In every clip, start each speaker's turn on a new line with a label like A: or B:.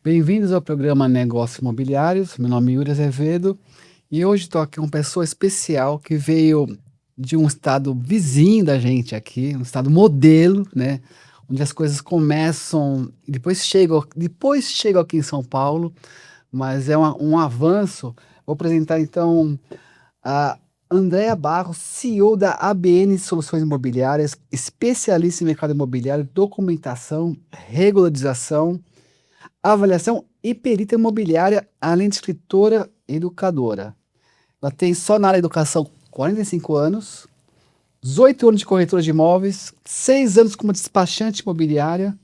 A: Bem-vindos ao programa Negócios Imobiliários. Meu nome é Yuri Azevedo e hoje estou aqui com uma pessoa especial que veio de um estado vizinho da gente aqui, um estado modelo, né? Onde as coisas começam e depois chegam aqui em São Paulo, mas é um avanço. Vou apresentar então a Andréa Barros, CEO da ABN Soluções Imobiliárias, especialista em mercado imobiliário, documentação, regularização, avaliação e perita imobiliária, além de escritora e educadora. Ela tem só na área de educação 45 anos, 18 anos de corretora de imóveis, 6 anos como despachante imobiliária.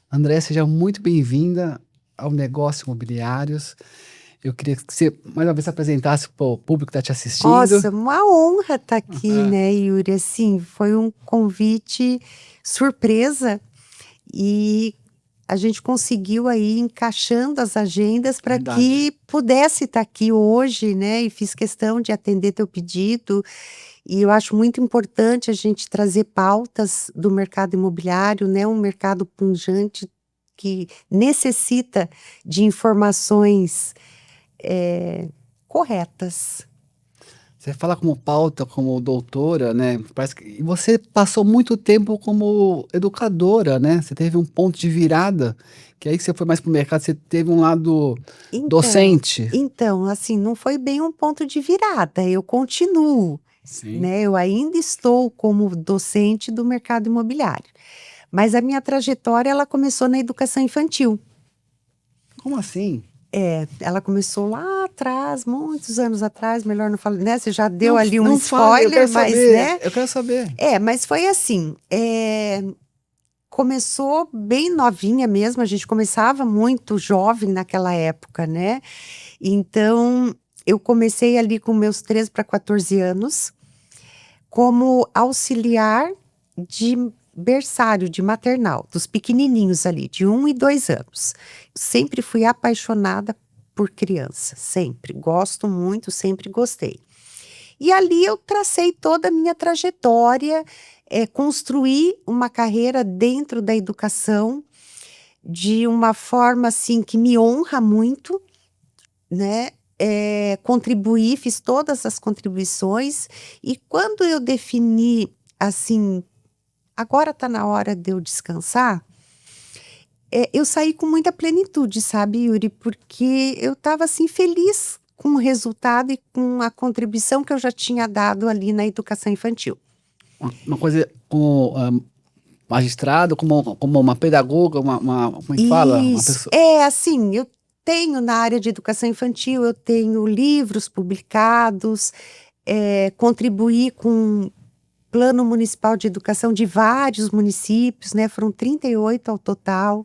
A: André, seja muito bem-vinda ao Negócio Imobiliários. Eu queria que você mais uma vez se apresentasse para o público que está te assistindo.
B: Nossa, uma honra estar aqui, né, Yuri? Assim, foi um convite surpresa e a gente conseguiu aí encaixando as agendas para
A: Verdade.
B: que pudesse estar aqui hoje, né? E fiz questão de atender teu pedido. E eu acho muito importante a gente trazer pautas do mercado imobiliário, né? Um mercado pujante que necessita de informações corretas.
A: Você fala como pauta, como doutora, né? Parece que e você passou muito tempo como educadora, né? Você teve um ponto de virada, que aí que você foi mais para o mercado, você teve um lado
B: Então,
A: docente.
B: assim, não foi bem um ponto de virada, eu continuo,
A: Sim.
B: né, eu ainda estou como docente do mercado imobiliário, mas a minha trajetória ela começou na educação infantil.
A: Como assim?
B: Ela começou lá atrás, muitos anos atrás, melhor não falar, né, você já deu
A: Não,
B: ali um
A: não fale, eu quero
B: spoiler, mas,
A: saber,
B: né,
A: eu quero saber.
B: mas foi assim, começou bem novinha mesmo, a gente começava muito jovem naquela época, né, então eu comecei ali com meus 13 para 14 anos, como auxiliar de berçário, de maternal, dos pequenininhos ali, de 1 e 2 anos. Sempre fui apaixonada por criança, sempre. Gosto muito, sempre gostei. E ali eu tracei toda a minha trajetória, construí uma carreira dentro da educação de uma forma assim que me honra muito, né, contribuí, fiz todas as contribuições, e quando eu defini, assim, agora está na hora de eu descansar, eu saí com muita plenitude, sabe, Yuri, porque eu estava, assim, feliz com o resultado e com a contribuição que eu já tinha dado ali na educação infantil.
A: Uma coisa como magistrado, como uma pedagoga, como é que fala? Uma
B: Isso,
A: pessoa.
B: assim, eu tenho na área de educação infantil, eu tenho livros publicados, contribuí com Plano Municipal de Educação de vários municípios, né, foram 38 ao total.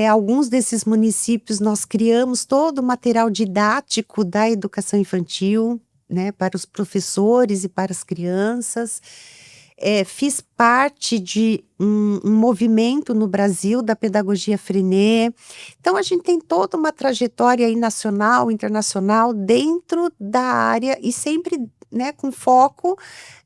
B: Alguns desses municípios nós criamos todo o material didático da educação infantil, né, para os professores e para as crianças. Fiz parte de um movimento no Brasil da pedagogia Freinet. Então a gente tem toda uma trajetória aí nacional, internacional, dentro da área e sempre, né, com foco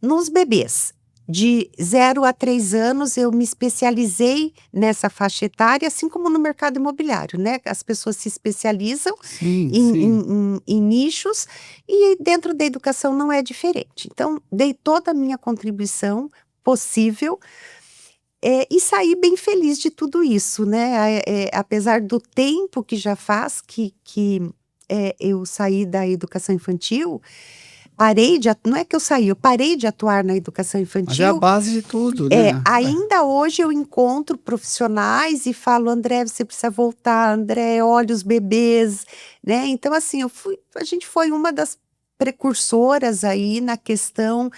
B: nos bebês. De 0 a 3 anos, eu me especializei nessa faixa etária, assim como no mercado imobiliário, né? As pessoas se especializam
A: Sim,
B: em,
A: sim.
B: em nichos e dentro da educação não é diferente. Então, dei toda a minha contribuição possível, e saí bem feliz de tudo isso, né? Apesar do tempo que já faz que eu saí da educação infantil, não é que eu saí, eu parei de atuar na educação
A: Mas é a
B: infantil.
A: base de tudo, né? Ué.
B: Ainda hoje eu encontro profissionais e falo: "André, você precisa voltar, André, olha os bebês", né. Então assim, a gente foi uma das precursoras aí na questão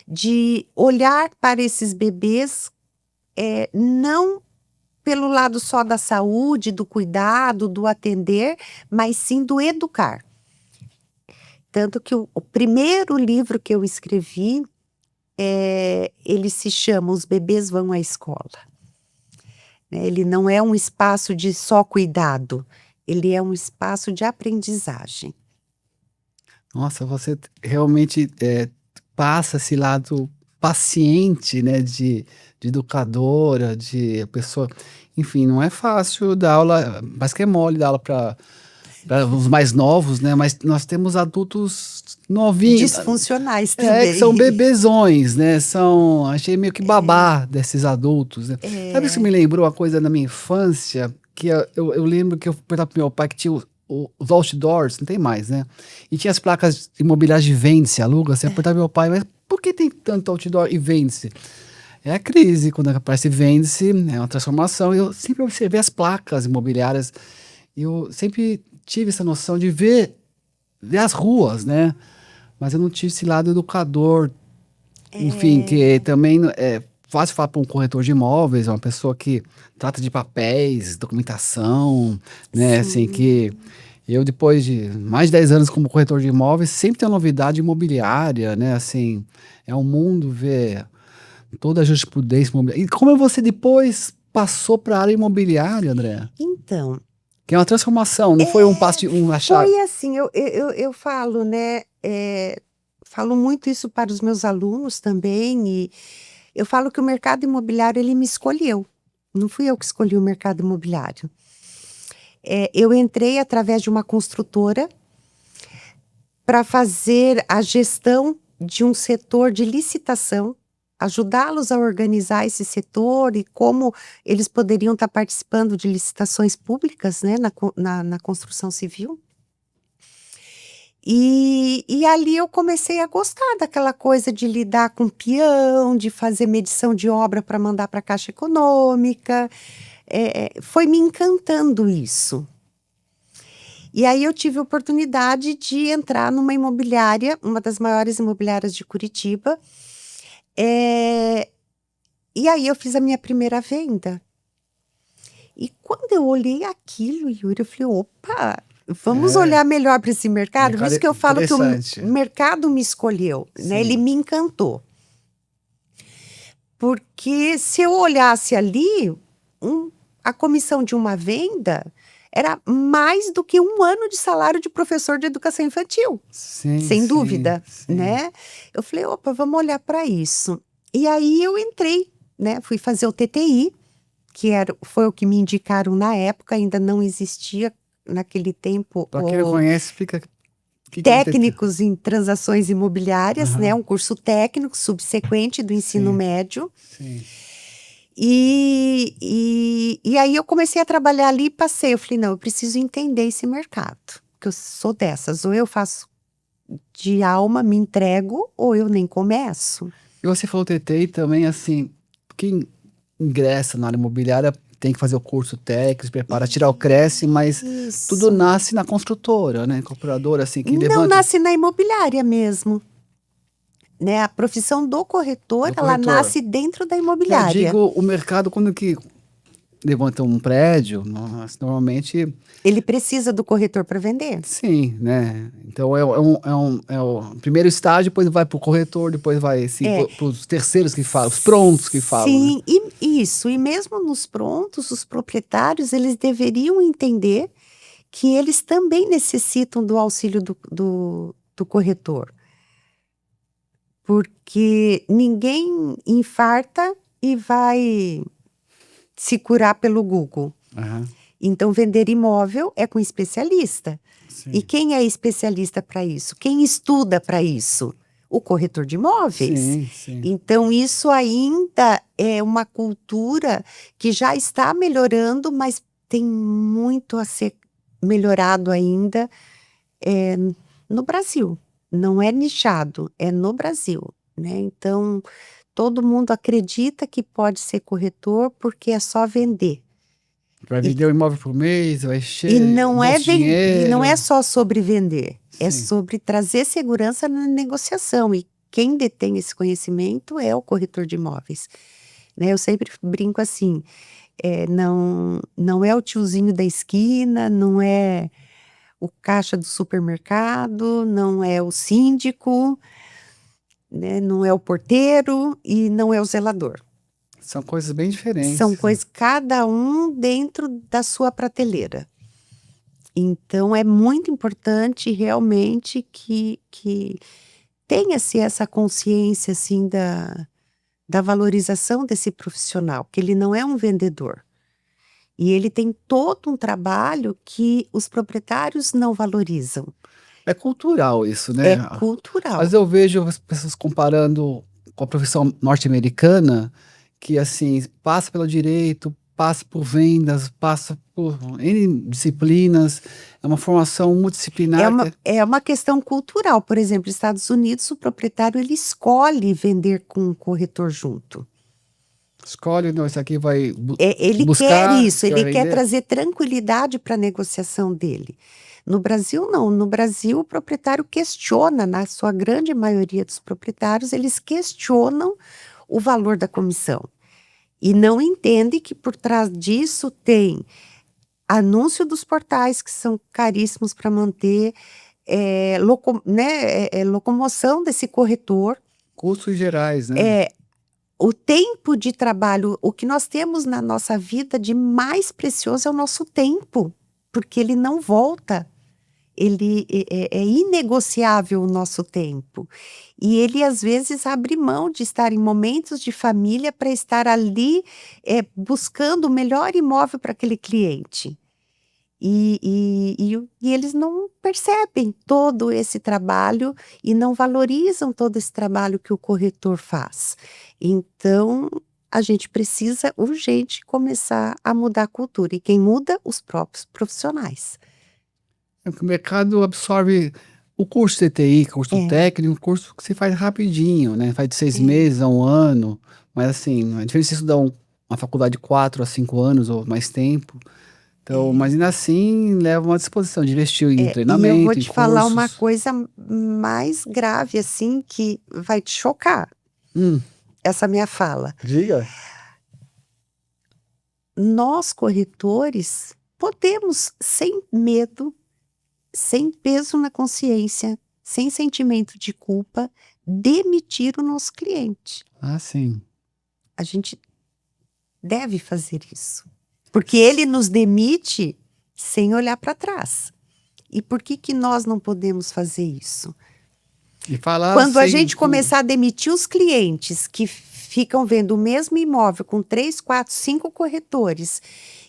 B: de olhar para esses bebês, não pelo lado só da saúde, do cuidado, do atender, mas sim do educar. Tanto que o primeiro livro que eu escrevi, ele se chama Os Bebês Vão à Escola. Né, ele não é um espaço de só cuidado, ele é um espaço de aprendizagem.
A: Nossa, você realmente passa esse lado. paciente, né, de educadora, de pessoa, enfim, não é fácil dar aula, parece que é mole dar aula para os mais novos, né, mas nós temos adultos novinhos,
B: Disfuncionais
A: que são
B: também.
A: bebezões, né, achei meio que babá desses adultos, né. Sabe, isso me
B: É,
A: lembrou uma coisa na minha infância, que eu lembro que eu perguntava pro meu pai que tinha os outdoors, não tem mais, né, e tinha as placas imobiliárias de vende-se, aluga, você perguntava pro meu pai: "Mas por que tem tanto outdoor e vende-se?" É a crise, quando aparece vende-se, é uma transformação. Eu sempre observei as placas imobiliárias, e eu sempre tive essa noção de ver as ruas, né, mas eu não tive esse lado educador, enfim, que
B: é,
A: também é fácil falar para um corretor de imóveis, uma pessoa que trata de papéis, documentação, né, assim,
B: sim.
A: que eu, depois de mais de 10 anos como corretor de imóveis, sempre tem uma novidade imobiliária, né, assim, é um mundo ver toda a jurisprudência imobiliária. E como você depois passou para a área imobiliária, André?
B: Então,
A: Que é uma transformação, não foi um passo de um achar.
B: foi assim, eu falo, né, falo muito isso para os meus alunos também, e eu falo que o mercado imobiliário ele me escolheu, não fui eu que escolhi o mercado imobiliário. Eu entrei através de uma construtora para fazer a gestão de um setor de licitação, ajudá-los a organizar esse setor e como eles poderiam estar participando de licitações públicas, né, na construção civil. E ali eu comecei a gostar daquela coisa de lidar com peão, de fazer medição de obra para mandar para a Caixa Econômica, foi me encantando isso. E aí eu tive a oportunidade de entrar numa imobiliária, uma das maiores imobiliárias de Curitiba, eh, e aí eu fiz a minha primeira venda. E quando eu olhei aquilo, Yuri, eu falei: "Opa, vamos
A: É,
B: olhar melhor para esse mercado?" Por
A: mercado
B: isso que eu falo que o
A: interessante.
B: mercado me escolheu, né, ele
A: Sim.
B: me encantou. Porque se eu olhasse ali, um a comissão de uma venda era mais do que um ano de salário de professor de educação infantil.
A: Sim,
B: Sem
A: sim,
B: dúvida,
A: sim.
B: né. Eu falei: "Opa, vamos olhar para isso". E aí eu entrei, né, fui fazer o TTI, que foi o que me indicaram na época, ainda não existia naquele tempo
A: Para quem não
B: o
A: conhece, fica que é o TT?
B: técnicos em transações imobiliárias, né,
A: Aham.
B: um curso técnico subsequente do ensino
A: Sim,
B: médio.
A: sim.
B: E aí eu comecei a trabalhar ali e passei, eu falei: "Não, eu preciso entender esse mercado", porque eu sou dessas, ou eu faço de alma, me entrego, ou eu nem começo.
A: E você falou TT, e também, assim, quem ingressa na área imobiliária tem que fazer o curso técnico, se prepara, tirar o Cresce, mas tudo
B: Isso.
A: nasce na construtora, né, incorporadora, assim, que
B: Não
A: levanta
B: nasce na imobiliária mesmo, né, a profissão do corretor,
A: do
B: ela
A: corretor.
B: nasce dentro da
A: É, eu
B: imobiliária.
A: digo, o mercado quando que levanta um prédio, normalmente
B: Ele precisa do corretor para vender.
A: sim, né, então é o primeiro estágio, depois vai para o corretor, depois vai, assim,
B: É.
A: para os terceiros que falam, os prontos que falam, né.
B: Sim, isso, e mesmo nos prontos, os proprietários, eles deveriam entender que eles também necessitam do auxílio do corretor, porque ninguém infarta e vai se curar pelo Google.
A: Aham,
B: Então vender imóvel é com especialista. E
A: sim.
B: quem é especialista para isso? Quem estuda para isso? O corretor de imóveis.
A: Sim, sim.
B: Então isso ainda é uma cultura que já está melhorando, mas tem muito a ser melhorado ainda, eh, no Brasil. Não é nichado, é no Brasil, né. Então, todo mundo acredita que pode ser corretor, porque é só vender.
A: Vai
B: E
A: vender um imóvel por mês, vai
B: e
A: encher o bolso de
B: não é
A: dinheiro.
B: só sobre vender, é
A: Sim.
B: sobre trazer segurança na negociação, e quem detém esse conhecimento é o corretor de imóveis, né. Eu sempre brinco assim, não é o tiozinho da esquina, não é o caixa do supermercado, não é o síndico, né, não é o porteiro e não é o zelador.
A: São coisas bem
B: São
A: diferentes, né.
B: coisas cada um dentro da sua prateleira. Então é muito importante realmente que tenha-se essa consciência, assim, da valorização desse profissional, que ele não é um vendedor. E ele tem todo um trabalho que os proprietários não valorizam.
A: É cultural isso,
B: É
A: né? Mas
B: cultural.
A: eu vejo as pessoas comparando com a profissão norte-americana, que assim, passa pelo direito, passa por vendas, passa por N disciplinas, é uma formação
B: É
A: multidisciplinar
B: uma, é uma questão cultural. Por exemplo, nos Estados Unidos, o proprietário ele escolhe vender com um corretor junto.
A: escolhe, não, esse aqui vai
B: Ele quer
A: buscar,
B: isso,
A: esse aqui vai
B: ele quer
A: vender.
B: trazer tranquilidade para a negociação dele. No Brasil, não. No Brasil, o proprietário questiona, na sua grande maioria dos proprietários, eles questionam o valor da comissão. E não entendem que por trás disso tem anúncio dos portais, que são caríssimos para manter, locomoção desse corretor,
A: Custos gerais, né?
B: o tempo de trabalho. O que nós temos na nossa vida de mais precioso é o nosso tempo, porque ele não volta. Ele é inegociável o nosso tempo. E ele, às vezes, abre mão de estar em momentos de família para estar ali buscando o melhor imóvel para aquele cliente. E eles não percebem todo esse trabalho e não valorizam todo esse trabalho que o corretor faz. Então, a gente precisa urgente começar a mudar a cultura. E quem muda? Os próprios profissionais.
A: É que o mercado absorve o curso de TI, curso
B: É,
A: técnico, curso que você faz rapidinho, né? Faz de 6
B: é.
A: meses a 1 ano, mas assim, não é diferente se estudar uma faculdade de 4 a 5 anos ou mais tempo. Então, mas ainda assim leva uma disposição de investir em
B: E eu vou
A: treinamento, em
B: te falar uma
A: cursos.
B: coisa mais grave, assim, que vai te chocar,
A: Hum,
B: essa minha fala.
A: diga.
B: Nós, corretores, podemos, sem medo, sem peso na consciência, sem sentimento de culpa, demitir o nosso cliente.
A: Ah, sim.
B: A gente deve fazer isso. Porque ele nos demite sem olhar para trás. E por que que nós não podemos fazer isso?
A: E falar
B: Quando a
A: sem.
B: gente começar a demitir os clientes que ficam vendo o mesmo imóvel com 3, 4, 5 corretores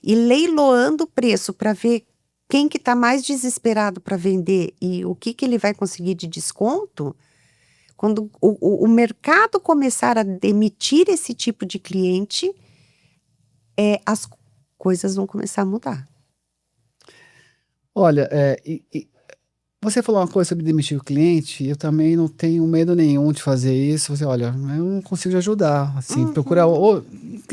B: e leiloando o preço para ver quem que está mais desesperado para vender e o que que ele vai conseguir de desconto, quando o mercado começar a demitir esse tipo de cliente, as coisas vão começar a mudar.
A: Olha, você falou uma coisa sobre demitir o cliente, eu também não tenho medo nenhum de fazer isso. Você, olha, eu não consigo te ajudar, assim, procura,
B: Uhum.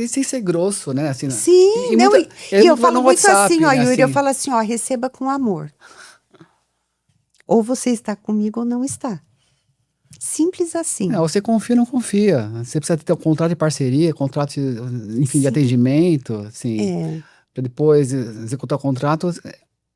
A: sem ser grosso, né? Assim, né?
B: Sim, não,
A: E
B: e eu
A: muito vai
B: falo
A: no
B: muito assim,
A: WhatsApp,
B: ó,
A: né?
B: Yuri, eu
A: Assim,
B: falo assim, ó, receba com amor. Ou você está comigo ou não está. Simples assim.
A: você confia ou não confia. Você precisa ter um contrato de parceria, contrato, enfim, de
B: Sim,
A: atendimento, assim,
B: é,
A: para depois executar o contrato.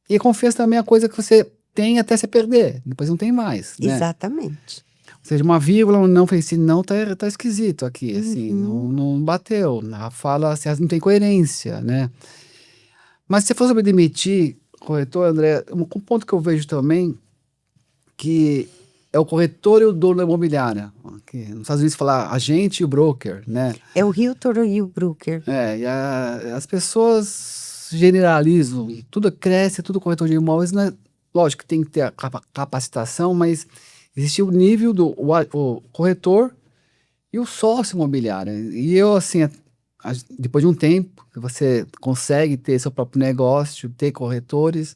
A: E confiança também é a coisa que você tem até se perder, depois não tem mais, né?
B: exatamente.
A: Ou seja, uma vírgula, um não, falei assim, não, tá esquisito aqui, assim,
B: Uhum.
A: não bateu. A fala, assim, não tem coerência, né? Mas se você for sobre demitir corretor, André, um ponto que eu vejo também, que é o corretor e o dono da imobiliária. Que nos Estados Unidos fala agente e o broker, né?
B: É o Realtor e o Brooker.
A: As pessoas generalizam, tudo cresce, tudo corretor de imóveis, né? Lógico que tem que ter a capacitação, mas existe o nível do o corretor e o sócio imobiliário. E eu, assim, depois de um tempo que você consegue ter seu próprio negócio, ter corretores,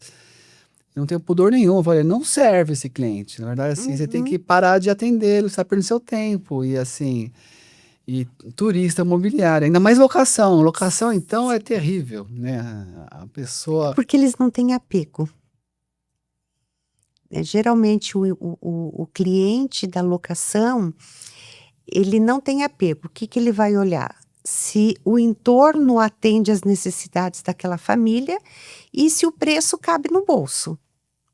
A: eu não tenho pudor nenhum. Eu falei, não serve esse cliente. Na verdade, assim, você tem que
B: Uhum.
A: parar de atendê-lo, você está perdendo seu tempo. E assim, e turista imobiliário, ainda mais locação. Locação, então, é terrível, né? A
B: É
A: pessoa.
B: porque eles não têm apego. Geralmente o cliente da locação, ele não tem apego. O que que ele vai olhar? Se o entorno atende às necessidades daquela família e se o preço cabe no bolso.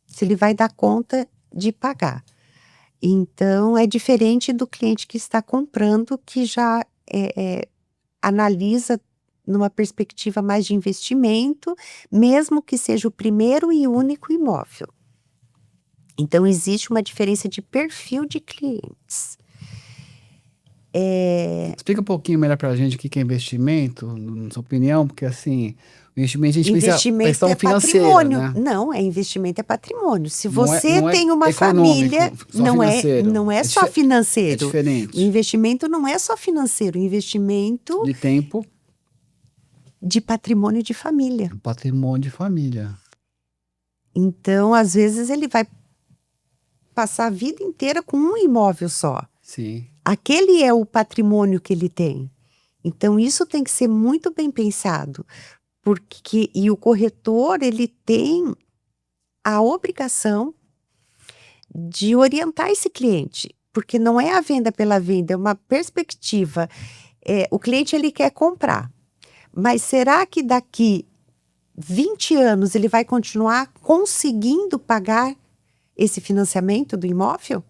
B: Se ele vai dar conta de pagar. Então, é diferente do cliente que está comprando, que já analisa numa perspectiva mais de investimento, mesmo que seja o primeiro e único imóvel. Então, existe uma diferença de perfil de clientes.
A: Explica um pouquinho melhor para a gente o que que é investimento, na sua opinião, porque assim, o investimento a gente pensa
B: Investimento
A: questão
B: é
A: financeira,
B: patrimônio.
A: né?
B: Não, investimento é patrimônio. Se
A: Não é,
B: você
A: não é
B: tem uma
A: econômico,
B: família,
A: só financeiro.
B: não é
A: É,
B: só
A: é
B: financeiro. O
A: diferente.
B: investimento não é só financeiro, o investimento
A: De tempo,
B: de patrimônio de família.
A: patrimônio de família.
B: Então, às vezes, ele vai passar a vida inteira com um imóvel só.
A: Sim.
B: Aquele é o patrimônio que ele tem. Então, isso tem que ser muito bem pensado, porque e o corretor, ele tem a obrigação de orientar esse cliente, porque não é a venda pela venda, é uma perspectiva. O cliente, ele quer comprar, mas será que daqui 20 anos ele vai continuar conseguindo pagar esse financiamento do imóvel?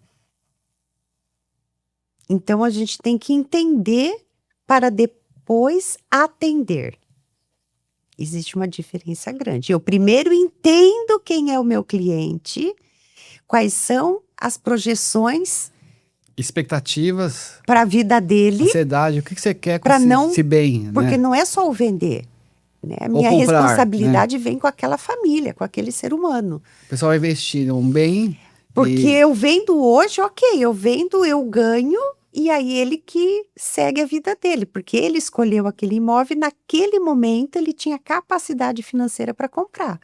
B: Então, a gente tem que entender para depois atender. Existe uma diferença grande. Eu primeiro entendo quem é o meu cliente, quais são as projeções
A: Expectativas,
B: para a vida dele,
A: ansiedade, o que que você quer com
B: para não,
A: esse bem,
B: porque
A: né?
B: não é só o vender, né? A
A: Ou
B: minha
A: comprar, né?
B: responsabilidade vem com aquela família, com aquele ser humano.
A: O pessoal vai investir em um bem
B: Porque
A: e
B: eu vendo hoje, ok, eu vendo, eu ganho, e aí ele que segue a vida dele, porque ele escolheu aquele imóvel e naquele momento ele tinha capacidade financeira para comprar.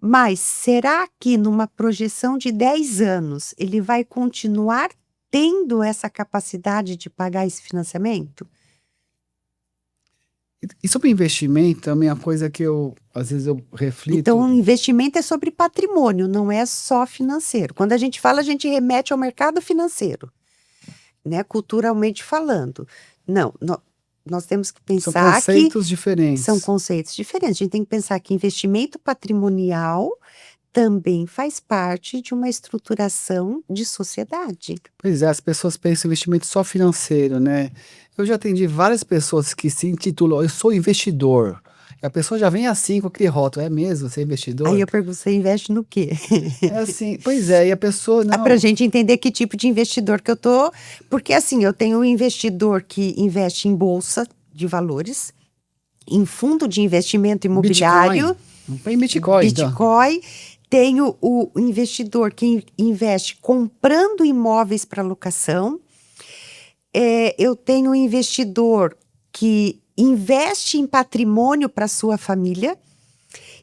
B: Mas será que numa projeção de 10 anos ele vai continuar tendo essa capacidade de pagar esse financiamento?
A: e sobre investimento também é uma coisa que eu às vezes eu
B: Então,
A: reflito.
B: o investimento é sobre patrimônio, não é só financeiro. Quando a gente fala, a gente remete ao mercado financeiro, né? Culturalmente falando. Não, nós temos que
A: São
B: pensar que
A: conceitos
B: são
A: diferentes.
B: conceitos diferentes. A gente tem que pensar que investimento patrimonial também faz parte de uma estruturação de sociedade.
A: Pois é, as pessoas pensam em investimento só financeiro, né? Eu já atendi várias pessoas que se intitulam, eu sou investidor. E a pessoa já vem assim com aquele rótulo, é mesmo, você é
B: Aí
A: investidor?
B: eu pergunto, você investe no quê?
A: É assim, pois é, e a pessoa,
B: É para a
A: não,
B: gente entender que tipo de investidor que eu tô, porque assim, eu tenho um investidor que investe em bolsa de valores, em fundo de investimento imobiliário,
A: Bitcoin. Não põe Bitcoin, então.
B: Bitcoin, tenho o investidor que investe comprando imóveis para locação, eu tenho um investidor que investe em patrimônio para sua família,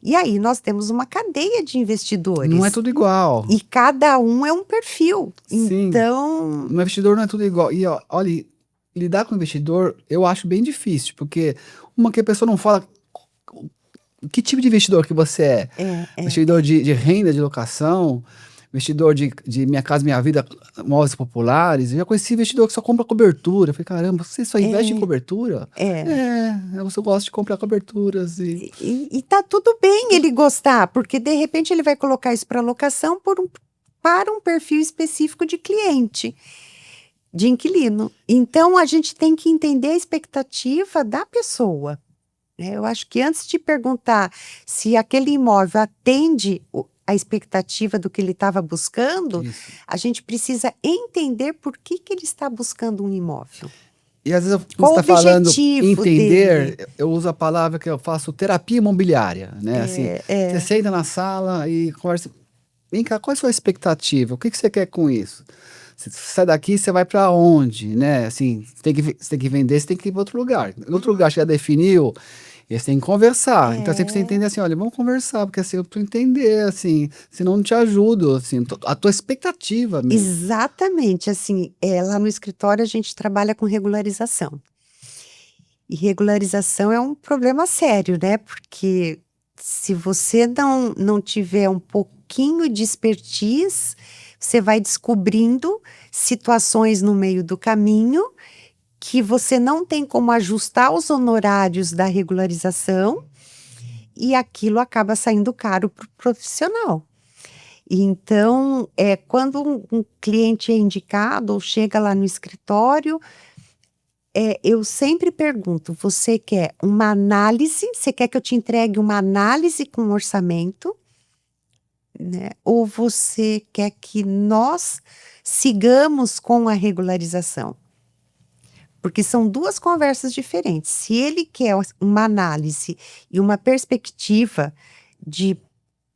B: e aí nós temos uma cadeia de
A: Não é
B: investidores.
A: tudo igual.
B: E cada um é um perfil.
A: Sim,
B: Então,
A: no investidor não é tudo igual. E ó, olha, lidar com investidor eu acho bem difícil, porque uma que a pessoa não fala que tipo de investidor que você é. Investidor de renda, de locação, investidor de Minha Casa Minha Vida, imóveis populares. Eu já conheci investidor que só compra cobertura. Eu falei, caramba, você só investe em cobertura?
B: é.
A: É, eu só gosto de comprar coberturas e
B: E tá tudo bem ele gostar, porque de repente ele vai colocar isso para locação para um perfil específico de cliente, de inquilino. Então a gente tem que entender a expectativa da pessoa, né? Eu acho que antes de perguntar se aquele imóvel atende a expectativa do que ele estava buscando,
A: isso.
B: a gente precisa entender por que que ele está buscando um imóvel.
A: E às vezes, quando você
B: Qual o
A: está falando
B: objetivo dele?
A: entender, eu uso a palavra que eu faço terapia imobiliária, né? Assim, você
B: É,
A: senta na sala e conversa. Vem cá, qual é a sua expectativa? O que que você quer com isso? Você sai daqui, você vai para onde, né? Assim, você tem que vender, você tem que ir para outro lugar. Em outro lugar, você já definiu, e você tem que conversar. Então, você precisa entender assim, olha, vamos conversar, porque assim, eu preciso entender, assim, senão eu não te ajudo, assim, a tua expectativa mesmo.
B: exatamente, assim, lá no escritório a gente trabalha com regularização. E regularização é um problema sério, né? Porque se você não tiver um pouquinho de expertise, você vai descobrindo situações no meio do caminho que você não tem como ajustar os honorários da regularização e aquilo acaba saindo caro para o profissional. E então, quando um cliente é indicado ou chega lá no escritório, eu sempre pergunto: você quer uma análise? Você quer que eu te entregue uma análise com orçamento, né? Ou você quer que nós sigamos com a regularização? Porque são duas conversas diferentes. Se ele quer uma análise e uma perspectiva de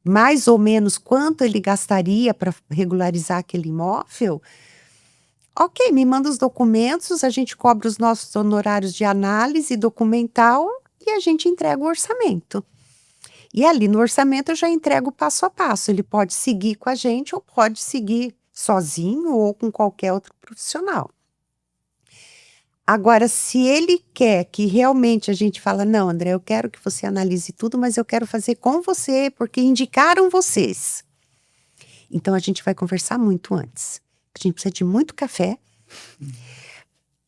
B: mais ou menos quanto ele gastaria para regularizar aquele imóvel, ok, me manda os documentos, a gente cobra os nossos honorários de análise documental e a gente entrega o orçamento. E ali no orçamento eu já entrego passo a passo. Ele pode seguir com a gente ou pode seguir sozinho ou com qualquer outro profissional. Agora, se ele quer que realmente a gente fala, não, André, eu quero que você analise tudo, mas eu quero fazer com você, porque indicaram vocês. Então, a gente vai conversar muito antes. A gente precisa de muito café,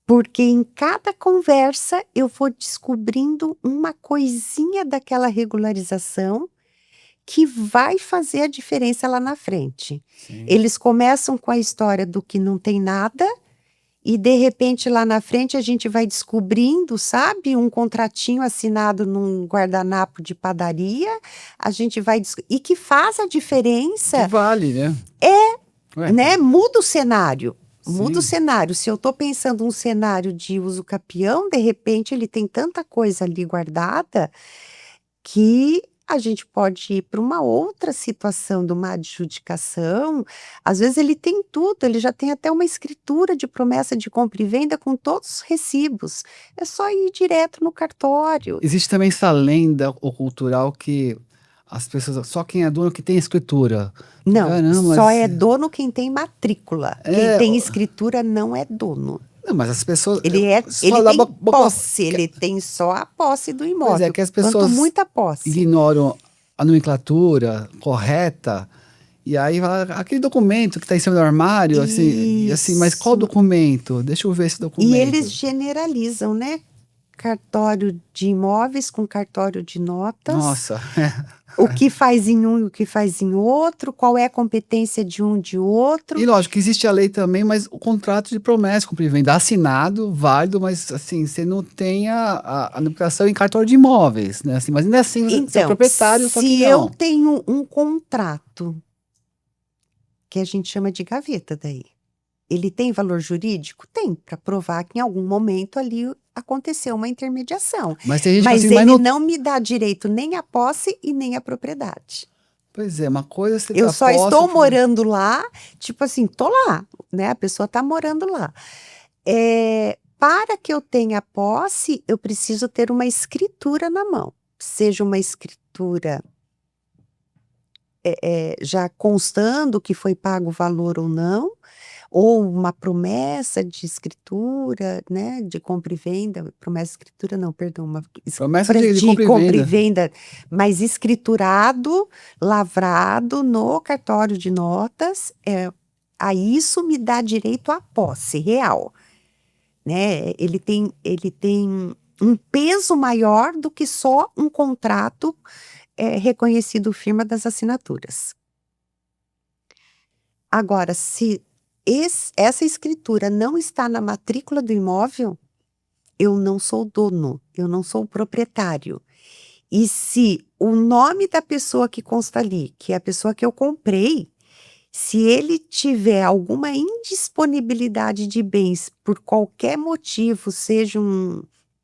B: porque em cada conversa eu vou descobrindo uma coisinha daquela regularização que vai fazer a diferença lá na frente.
A: Sim.
B: Eles começam com a história do que não tem nada, e de repente lá na frente a gente vai descobrindo, sabe, um contratinho assinado num guardanapo de padaria, a gente vai e que faz a
A: Que
B: diferença,
A: vale, né? Ué,
B: né? Muda o cenário. Muda o
A: sim.
B: cenário. Se eu estou pensando um cenário de uso capião, de repente ele tem tanta coisa ali guardada que a gente pode ir para uma outra situação de uma adjudicação. Às vezes ele tem tudo, ele já tem até uma escritura de promessa de compra e venda com todos os recibos. É só ir direto no cartório.
A: Existe também essa lenda ou cultural que as pessoas, só quem é dono que tem escritura.
B: Não,
A: Caramba,
B: só
A: mas
B: é dono quem tem matrícula. Quem
A: é,
B: tem escritura não é dono.
A: não, mas as pessoas
B: Ele
A: só dá
B: tem posse, ele tem só a posse do
A: pois é
B: imóvel.
A: que as
B: Quanto
A: pessoas
B: muita posse.
A: ignoram a nomenclatura correta. E aí, aquele documento que está em cima do armário, assim, e assim, mas qual
B: Isso.
A: documento? Deixa eu ver esse
B: E
A: documento.
B: eles generalizam, né? Cartório de imóveis com cartório de notas.
A: Nossa,
B: O que faz em um e o que faz em outro, qual é a competência de um de outro.
A: e lógico que existe a lei também, mas o contrato de promessa, cumprir e venda assinado, válido, mas assim, você não tem a numeração em cartório de imóveis, né? Assim, mas ainda assim, você é
B: Então,
A: proprietário, só que
B: se eu
A: não.
B: tenho um contrato, que a gente chama de gaveta daí, ele tem valor jurídico? Tem, para provar que em algum momento ali aconteceu uma intermediação.
A: Mas tem gente que fala
B: Mas
A: assim, mas
B: ele
A: não.
B: não me dá direito nem à posse e nem à propriedade.
A: Pois é, uma coisa é você
B: Eu
A: dá
B: só
A: posse,
B: estou
A: outra coisa-
B: morando lá, tipo assim, tô lá, né? A pessoa está morando lá. Para que eu tenha posse, eu preciso ter uma escritura na mão. Seja uma escritura já constando que foi pago o valor ou não, ou uma promessa de escritura, né? De compra e venda, promessa de escritura não, perdão, uma
A: promessa de
B: de
A: compra e
B: compra e
A: venda.
B: venda, mas escriturado, lavrado no cartório de notas, aí isso me dá direito à posse real, né? Ele tem um peso maior do que só um contrato reconhecido firma das assinaturas. Agora, se essa escritura não está na matrícula do imóvel, eu não sou dono, eu não sou proprietário. E se o nome da pessoa que consta ali, que é a pessoa que eu comprei, se ele tiver alguma indisponibilidade de bens por qualquer motivo, seja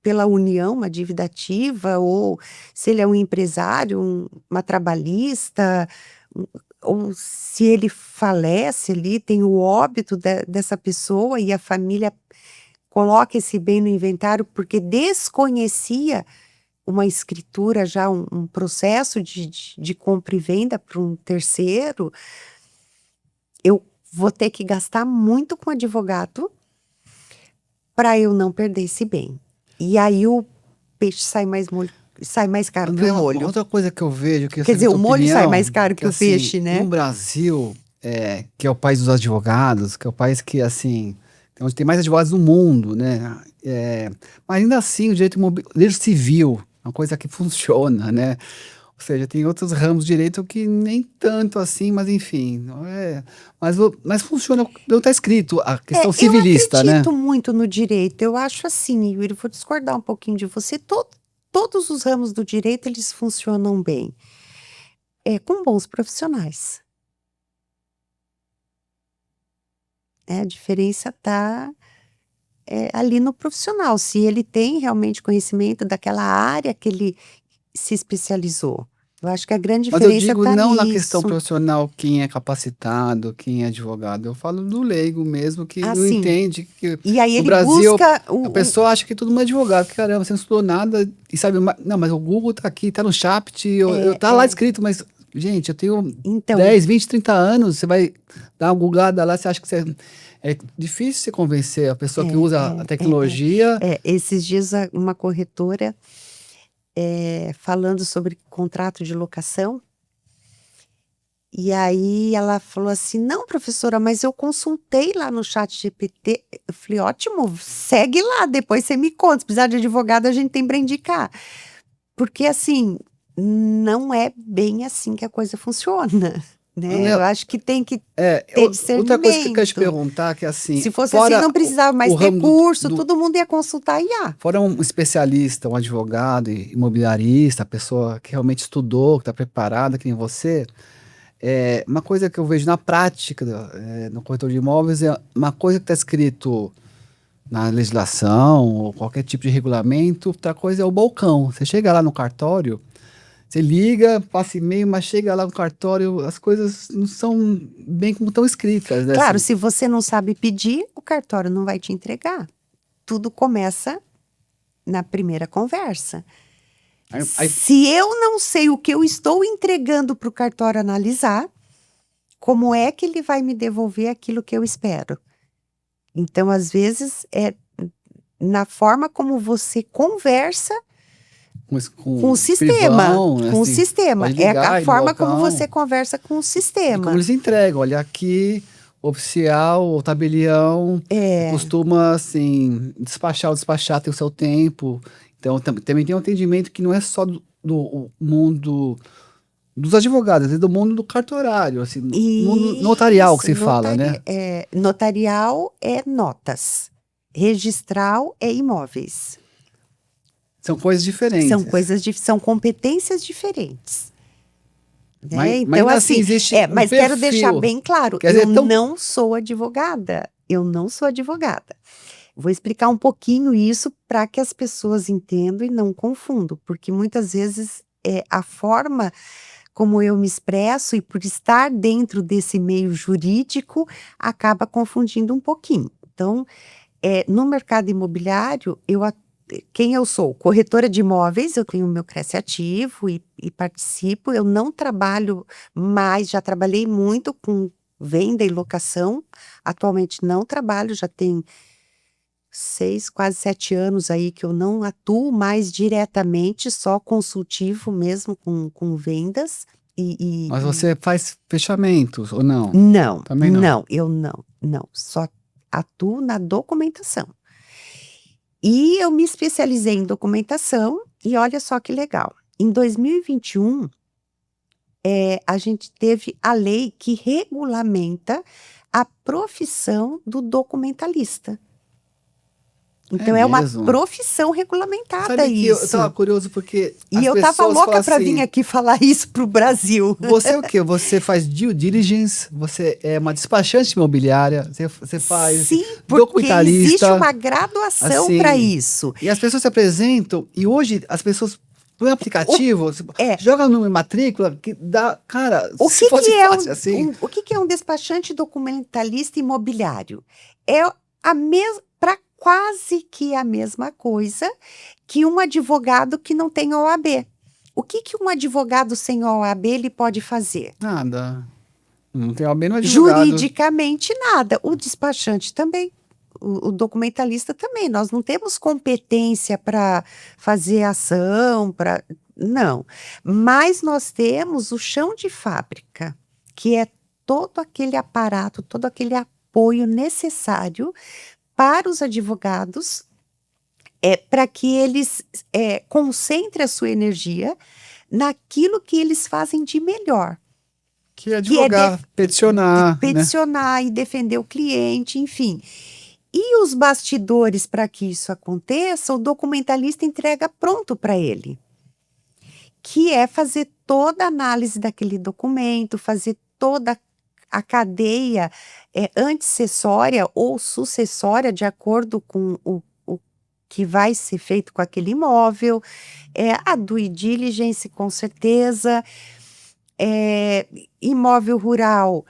B: pela união, uma dívida ativa, ou se ele é um empresário, uma trabalhista, um- ou se ele falece ali, tem o óbito dessa pessoa e a família coloca esse bem no inventário porque desconhecia uma escritura, já um processo de compra e venda para um terceiro, eu vou ter que gastar muito com advogado para eu não perder esse bem. E aí o peixe sai mais caro que
A: André,
B: o
A: uma
B: molho.
A: outra coisa que eu vejo, que eu
B: Quer
A: saber
B: dizer,
A: a
B: o
A: tua
B: molho sai
A: opinião,
B: mais caro
A: que
B: que o
A: assim,
B: peixe,
A: no
B: né?
A: Brasil, que é o país dos advogados, que é o país que, assim, onde tem mais advogados do mundo, né? Mas ainda assim, o direito civil é uma coisa que funciona, né? Ou seja, tem outros ramos de direito que nem tanto assim, mas enfim, não é, mas funciona, não está escrito a questão
B: Eu
A: civilista, né?
B: acredito muito no direito. Eu acho assim, Yuri, vou discordar um pouquinho de você. Todos os ramos do direito, eles funcionam bem. Com bons profissionais. A diferença está ali no profissional, se ele tem realmente conhecimento daquela área que ele se especializou. Eu acho que a grande
A: Mas eu
B: diferença
A: digo
B: está
A: não na questão
B: nisso.
A: profissional, quem é capacitado, quem é advogado. Eu falo do leigo mesmo, que não
B: Assim,
A: entende que
B: e aí
A: no
B: ele
A: Brasil
B: busca
A: a pessoa acha que todo mundo é advogado. Caramba, você não estudou nada e sabe. Não, mas o Google tá aqui, tá no chat, tá lá escrito, mas, gente, eu tenho
B: então,
A: 10, 20, 30 anos. Você vai dar uma googada lá, você acha que você. É difícil você convencer a pessoa que
B: é,
A: usa a
B: é, é,
A: tecnologia.
B: esses dias uma corretora falando sobre contrato de locação. E aí ela falou assim: "Não, professora, mas eu consultei lá no chat GPT". Eu falei: "Ótimo, segue lá, depois você me conta, se precisar de advogado a gente tem para indicar". Porque assim, não é bem assim que a coisa funciona, né. Eu acho que tem que ter
A: Outra coisa que eu quero te
B: discernimento.
A: perguntar, que assim,
B: Se fosse assim
A: fora
B: não precisava
A: o
B: mais ter
A: ramo
B: curso, todo mundo ia consultar IA.
A: fora um especialista, um advogado, imobiliarista, a pessoa que realmente estudou, que está preparada, que nem você, uma coisa que eu vejo na prática, no corretor de imóveis, é uma coisa que está escrito na legislação ou qualquer tipo de regulamento, outra coisa é o balcão. Você chega lá no cartório, você liga, passa e-mail, mas chega lá no cartório, as coisas não são bem como estão escritas, né?
B: Claro,
A: Assim,
B: se você não sabe pedir, o cartório não vai te entregar. Tudo começa na primeira conversa.
A: aí
B: Se eu não sei o que eu estou entregando para o cartório analisar, como é que ele vai me devolver aquilo que eu espero? Então, às vezes, é na forma como você conversa com o
A: com
B: sistema,
A: escrivão, né,
B: com o
A: assim,
B: sistema.
A: pode
B: É a
A: ligar e no
B: forma como
A: balcão.
B: você conversa com o
A: E como
B: sistema.
A: eles entregam, olha aqui, oficial, o tabelião,
B: É,
A: costuma, assim, despachar, o despachar tem o seu tempo. Então, também tem um atendimento que não é só do mundo dos advogados, é do mundo do cartorário, assim, mundo notarial que
B: isso,
A: se fala, né?
B: notarial é notas, registral é imóveis.
A: São coisas diferentes.
B: São competências diferentes, né.
A: Mas
B: Então
A: ainda assim
B: assim,
A: existe um
B: mas quero deixar
A: perfil.
B: bem claro,
A: Quer
B: eu
A: dizer, tão.
B: não sou advogada, eu não sou advogada. Vou explicar um pouquinho isso para que as pessoas entendam e não confundam, porque muitas vezes, a forma como eu me expresso e por estar dentro desse meio jurídico, acaba confundindo um pouquinho. Então, no mercado imobiliário, quem eu sou? Corretora de imóveis, eu tenho o meu Cresce Ativo e participo. Eu não trabalho mais, já trabalhei muito com venda e locação. Atualmente não trabalho, já tem 6, quase 7 anos aí que eu não atuo mais diretamente, só consultivo mesmo com vendas.
A: Mas você faz fechamentos ou não?
B: Não,
A: Também não.
B: não, eu não, não, só atuo na documentação. E eu me especializei em documentação e olha só que legal. Em 2021, a gente teve a lei que regulamenta a profissão do documentalista.
A: É
B: Então é uma
A: mesmo.
B: profissão regulamentada
A: Sabe que eu estava
B: isso.
A: curioso porque
B: E
A: as
B: eu estava
A: pessoas falam
B: louca para vir
A: assim:
B: aqui falar isso para o Brasil.
A: você é o quê? Você faz due diligence, você é uma despachante imobiliária, você faz
B: Sim, porque existe
A: documentalista,
B: uma graduação para
A: assim.
B: isso.
A: E as pessoas se apresentam, e hoje as pessoas põem um
B: O,
A: aplicativo, você
B: é,
A: joga numa matrícula que dá. Cara,
B: o
A: se
B: que
A: fosse
B: que é
A: fácil assim.
B: o que que é um despachante documentalista imobiliário? É a mes para quase que a mesma coisa que um advogado que não tem OAB. O que que um advogado sem OAB ele pode fazer?
A: Nada. Não tem OAB no advogado.
B: Juridicamente nada, o despachante também, o documentalista também, nós não temos competência para fazer ação, para não, mas nós temos o chão de fábrica, que é todo aquele aparato, todo aquele apoio necessário para os advogados, para que eles, concentrem a sua energia naquilo que eles fazem de melhor.
A: Que é
B: Que é
A: advogar, peticionar, né?
B: peticionar e defender o cliente, enfim. E os bastidores para que isso aconteça, o documentalista entrega pronto para ele, que é fazer toda a análise daquele documento, fazer toda a cadeia antecessória ou sucessória de acordo com o que vai ser feito com aquele imóvel, a due diligence, com certeza, imóvel rural,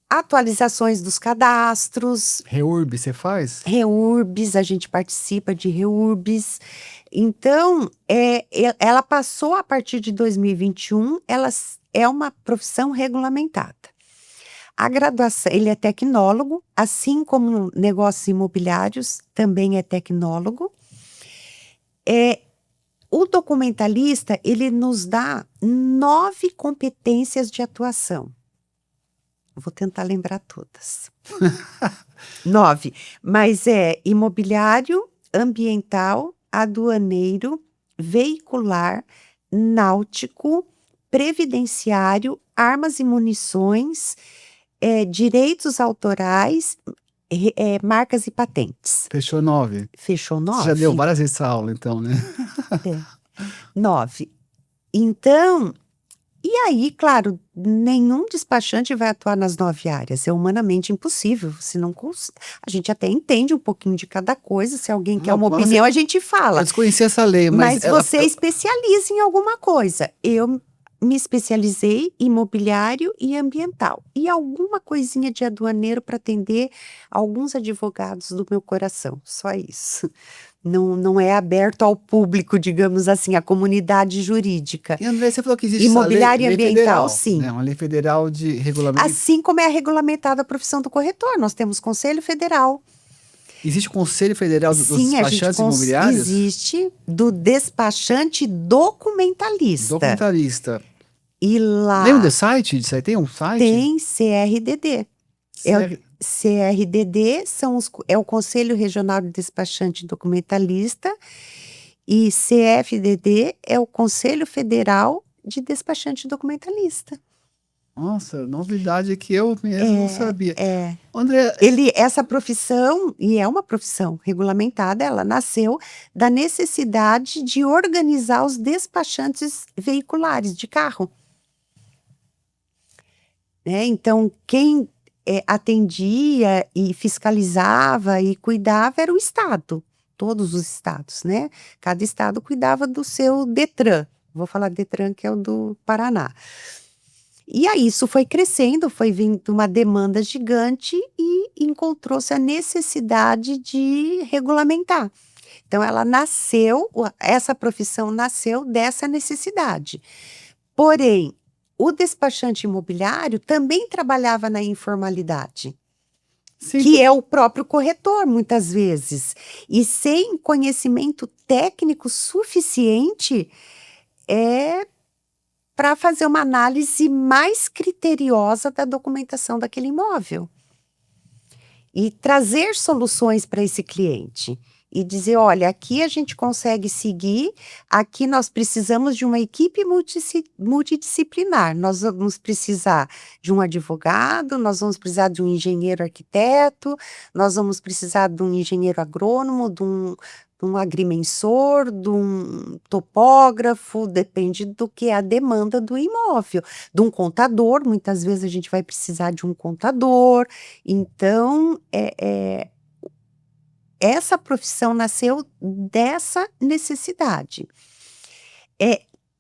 B: atualizações dos cadastros,
A: REURB, você faz?
B: REURBs, a gente participa de REURBs. Então, ela passou a partir de 2021, ela é uma profissão regulamentada. A graduação, ele é tecnólogo, assim como negócios imobiliários, também é tecnólogo. O documentalista, ele nos dá 9 competências de atuação. Vou tentar lembrar todas. 9, mas é imobiliário, ambiental, aduaneiro, veicular, náutico, previdenciário, armas e munições, direitos autorais, marcas e patentes.
A: Fechou 9.
B: Fechou
A: Você
B: 9?
A: já deu várias vezes essa aula, então, né?
B: 9. Então, e aí, claro, nenhum despachante vai atuar nas 9 áreas, é humanamente impossível, se não a gente até entende um pouquinho de cada coisa, se alguém quer uma opinião, a gente
A: Eu
B: fala,
A: desconhecia essa lei,
B: mas você especializa em alguma coisa. Eu me especializei em imobiliário e ambiental, e alguma coisinha de aduaneiro para atender alguns advogados do meu coração, só isso. Não é aberto ao público, digamos assim, à comunidade jurídica.
A: E André, você falou que existe
B: Imobiliário
A: essa
B: e
A: lei
B: ambiental,
A: federal,
B: sim.
A: né? Uma lei federal de regulamento.
B: Assim como é regulamentada a profissão do corretor, nós temos Conselho Federal.
A: Existe o Conselho Federal dos
B: Sim,
A: Despachantes Imobiliários?
B: existe do despachante documentalista.
A: Documentalista.
B: E lá
A: Lembra do site disso aí? Tem um site?
B: tem CRDD. CRDD é o Conselho Regional de Despachante Documentalista e CFDD é o Conselho Federal de Despachante Documentalista.
A: Nossa, novidade que eu mesmo não sabia.
B: André, essa profissão, e é uma profissão regulamentada, ela nasceu da necessidade de organizar os despachantes veiculares de carro. Então, quem atendia e fiscalizava e cuidava era o Estado, todos os estados, né? Cada estado cuidava do seu DETRAN, vou falar DETRAN, que é o do Paraná. E aí isso foi crescendo, foi vindo uma demanda gigante e encontrou-se a necessidade de regulamentar. Então essa profissão nasceu dessa necessidade. Porém, o despachante imobiliário também trabalhava na informalidade, que é o próprio corretor, muitas vezes. E sem conhecimento técnico suficiente, para fazer uma análise mais criteriosa da documentação daquele imóvel. E trazer soluções para esse cliente. E dizer, olha, aqui a gente consegue seguir, aqui nós precisamos de uma equipe multidisciplinar, nós vamos precisar de um advogado, nós vamos precisar de um engenheiro arquiteto, nós vamos precisar de um engenheiro agrônomo, de um agrimensor, de um topógrafo, depende do que é a demanda do imóvel, de um contador, muitas vezes a gente vai precisar de um contador, então essa profissão nasceu dessa necessidade.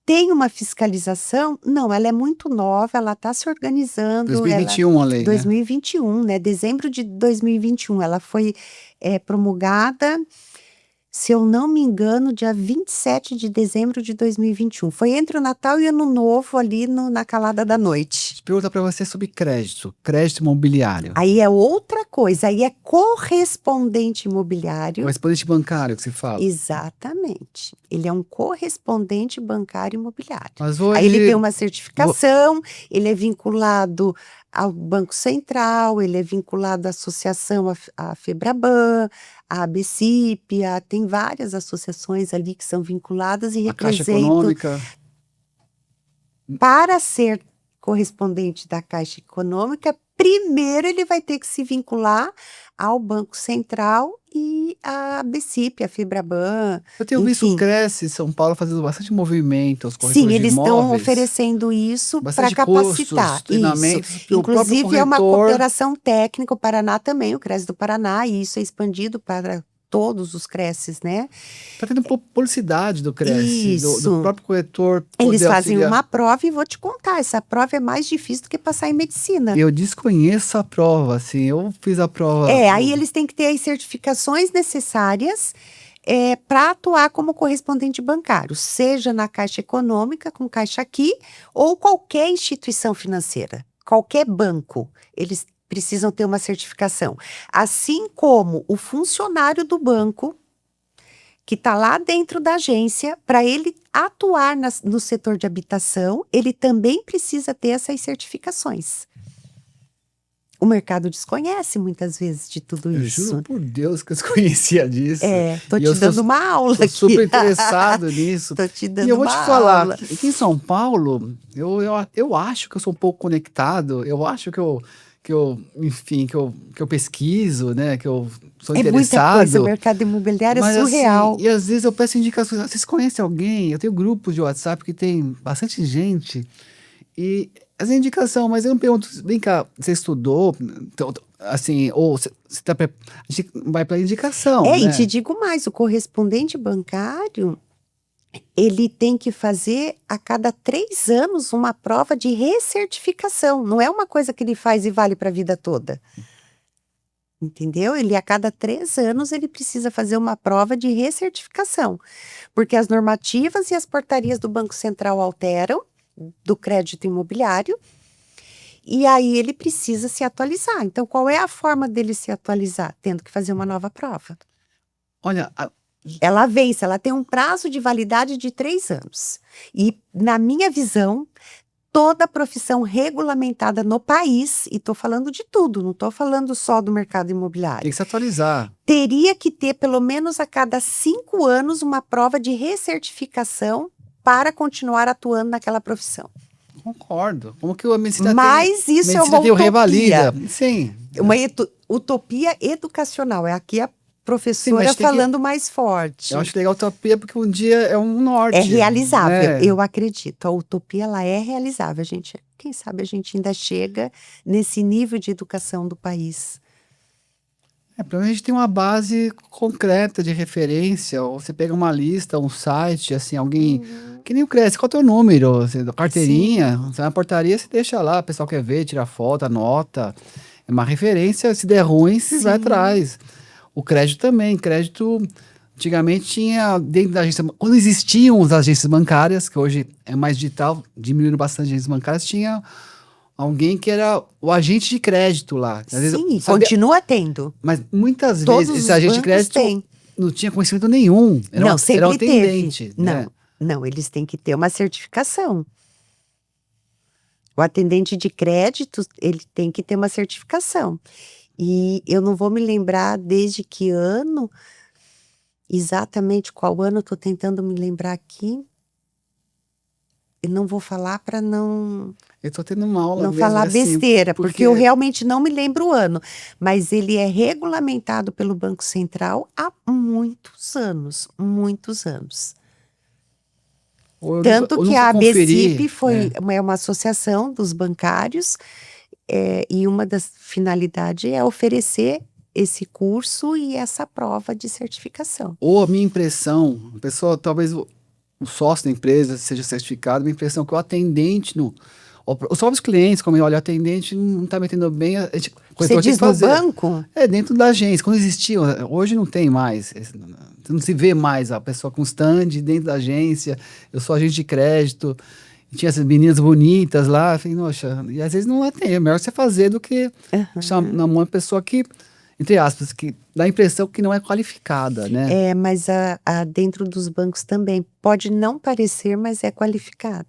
B: Tem uma fiscalização? Não, ela é muito nova, ela está se organizando.
A: 2021 a lei,
B: 2021, né? Dezembro de 2021, ela foi promulgada, se eu não me engano, dia 27 de dezembro de 2021. Foi entre o Natal e o Ano Novo, ali na calada da noite.
A: Pergunta para você sobre crédito imobiliário.
B: Aí é outra coisa, aí é correspondente imobiliário.
A: Correspondente bancário que se fala.
B: Exatamente. Ele é um correspondente bancário imobiliário.
A: Mas hoje...
B: Aí ele tem uma certificação, ele é vinculado ao Banco Central, ele é vinculado à associação, à FEBRABAN, à ABCIP, tem várias associações ali que são vinculadas e representam...
A: A Caixa Econômica.
B: Para ser correspondente da Caixa Econômica, primeiro ele vai ter que se vincular ao Banco Central e à BCIP, a Fibraban,
A: Eu tenho visto o
B: enfim.
A: Cresce São Paulo fazendo bastante movimento, os
B: Sim,
A: corretores de
B: eles estão
A: imóveis,
B: oferecendo isso para
A: bastante cursos,
B: capacitar. Isso.
A: treinamentos, para o próprio
B: Inclusive, é uma
A: corretor.
B: cooperação técnica, o Paraná também, o CRES do Paraná, e isso é expandido para todos os CRESes, né?
A: Está tendo publicidade do Cresce, do
B: Isso.
A: próprio corretor
B: Eles
A: poder
B: fazem
A: auxiliar.
B: uma prova e vou te contar, essa prova é mais difícil do que passar em medicina.
A: Eu desconheço a prova, assim, eu fiz a prova.
B: Aí eles têm que ter as certificações necessárias para atuar como correspondente bancário, seja na Caixa Econômica, com Caixa Aqui, ou qualquer instituição financeira, qualquer banco, eles precisam ter uma certificação. Assim como o funcionário do banco, que está lá dentro da agência, para ele atuar no setor de habitação, ele também precisa ter essas certificações. O mercado desconhece muitas vezes de tudo
A: Eu
B: isso.
A: juro por Deus que eu desconhecia disso.
B: Tô
A: E
B: te
A: eu
B: dando
A: sou-
B: uma aula
A: Tô
B: aqui.
A: super interessado nisso.
B: Tô te
A: E
B: dando
A: eu vou te
B: uma
A: falar,
B: aula.
A: aqui em São Paulo, eu acho que eu sou um pouco conectado, eu acho enfim, que eu pesquiso, né, que eu sou
B: É muita coisa, o
A: interessado.
B: mercado imobiliário é
A: Mas
B: surreal.
A: assim, e às vezes eu peço indicações. Vocês conhecem alguém? Eu tenho grupos de WhatsApp que tem bastante gente. E essa indicação, mas eu não pergunto, vem cá, você estudou? Então, assim, ou você tá, a gente vai para indicação,
B: E
A: né?
B: te digo mais, o correspondente bancário, ele tem que fazer a cada 3 anos uma prova de recertificação. Não é uma coisa que ele faz e vale para a vida toda. Entendeu? Ele, a cada 3 anos, ele precisa fazer uma prova de recertificação. Porque as normativas e as portarias do Banco Central alteram, do crédito imobiliário, e aí ele precisa se atualizar. Então, qual é a forma dele se atualizar? Tendo que fazer uma nova prova.
A: Olha,
B: Ela vence, ela tem um prazo de validade de 3 anos. E, na minha visão, toda profissão regulamentada no país, e estou falando de tudo, não estou falando só do mercado
A: tem
B: imobiliário,
A: que se atualizar.
B: teria que ter, pelo menos a cada 5 anos, uma prova de recertificação para continuar atuando naquela profissão.
A: Concordo. Como que a medicina
B: Mas
A: tem,
B: isso é
A: medicina
B: uma
A: tem o
B: utopia.
A: revalida? Sim.
B: Uma utopia educacional. É aqui a professora
A: mas tem que-
B: falando mais forte.
A: Eu acho legal a utopia porque um dia é um norte.
B: É realizável,
A: né?
B: eu acredito. A utopia, ela é realizável. Quem sabe a gente ainda chega nesse nível de educação do país.
A: Pelo menos a gente tem uma base concreta de referência. Ou você pega uma lista, um site, assim, alguém. Que nem o Cresce, qual é o teu número? Você, carteirinha, você vai na portaria, você deixa lá, o pessoal quer ver, tira foto, anota. É uma referência, se der ruim, você vai atrás. O crédito também. Crédito, antigamente tinha dentro da agência. Quando existiam as agências bancárias, que hoje é mais digital, diminuindo bastante as agências bancárias, tinha alguém que era o agente de crédito lá. Às vezes,
B: Sim,
A: sabia-
B: continua tendo.
A: mas muitas
B: Todos
A: vezes
B: os
A: esse agente de
B: bancos
A: crédito
B: têm.
A: não tinha conhecimento nenhum.
B: Não, sempre
A: era um
B: teve.
A: atendente. né?
B: Não, eles têm que ter uma certificação. O atendente de crédito, ele tem que ter uma certificação. E eu não vou me lembrar desde que ano, exatamente qual ano, eu estou tentando me lembrar aqui. Eu não vou falar para não
A: Eu tô tendo uma aula mesmo,
B: falar
A: assim,
B: besteira, porque eu realmente não me lembro o ano. Mas ele é regulamentado pelo Banco Central há muitos anos, muitos anos.
A: ou eu
B: Tanto
A: nunca- eu
B: que
A: nunca
B: a
A: conferi,
B: BCIP foi
A: né?
B: uma associação dos bancários, e uma das finalidades é oferecer esse curso e essa prova de certificação.
A: Ou a minha impressão, a pessoa, talvez o sócio da empresa seja certificado, minha impressão é que o atendente, os próprios clientes, como olha, o atendente não está metendo bem, a gente,
B: Você
A: corretor tem
B: diz
A: que
B: no
A: fazer.
B: banco?
A: Dentro da agência, quando existia, hoje não tem mais, não se vê mais a pessoa com stand dentro da agência, eu sou agente de crédito, e tinha essas meninas bonitas lá, eu falei, nossa, e às vezes não atende, é melhor você fazer do que deixar na mão uma pessoa que, entre aspas, que dá a impressão que não é qualificada, né?
B: Mas dentro dos bancos também. Pode não parecer, mas é qualificado.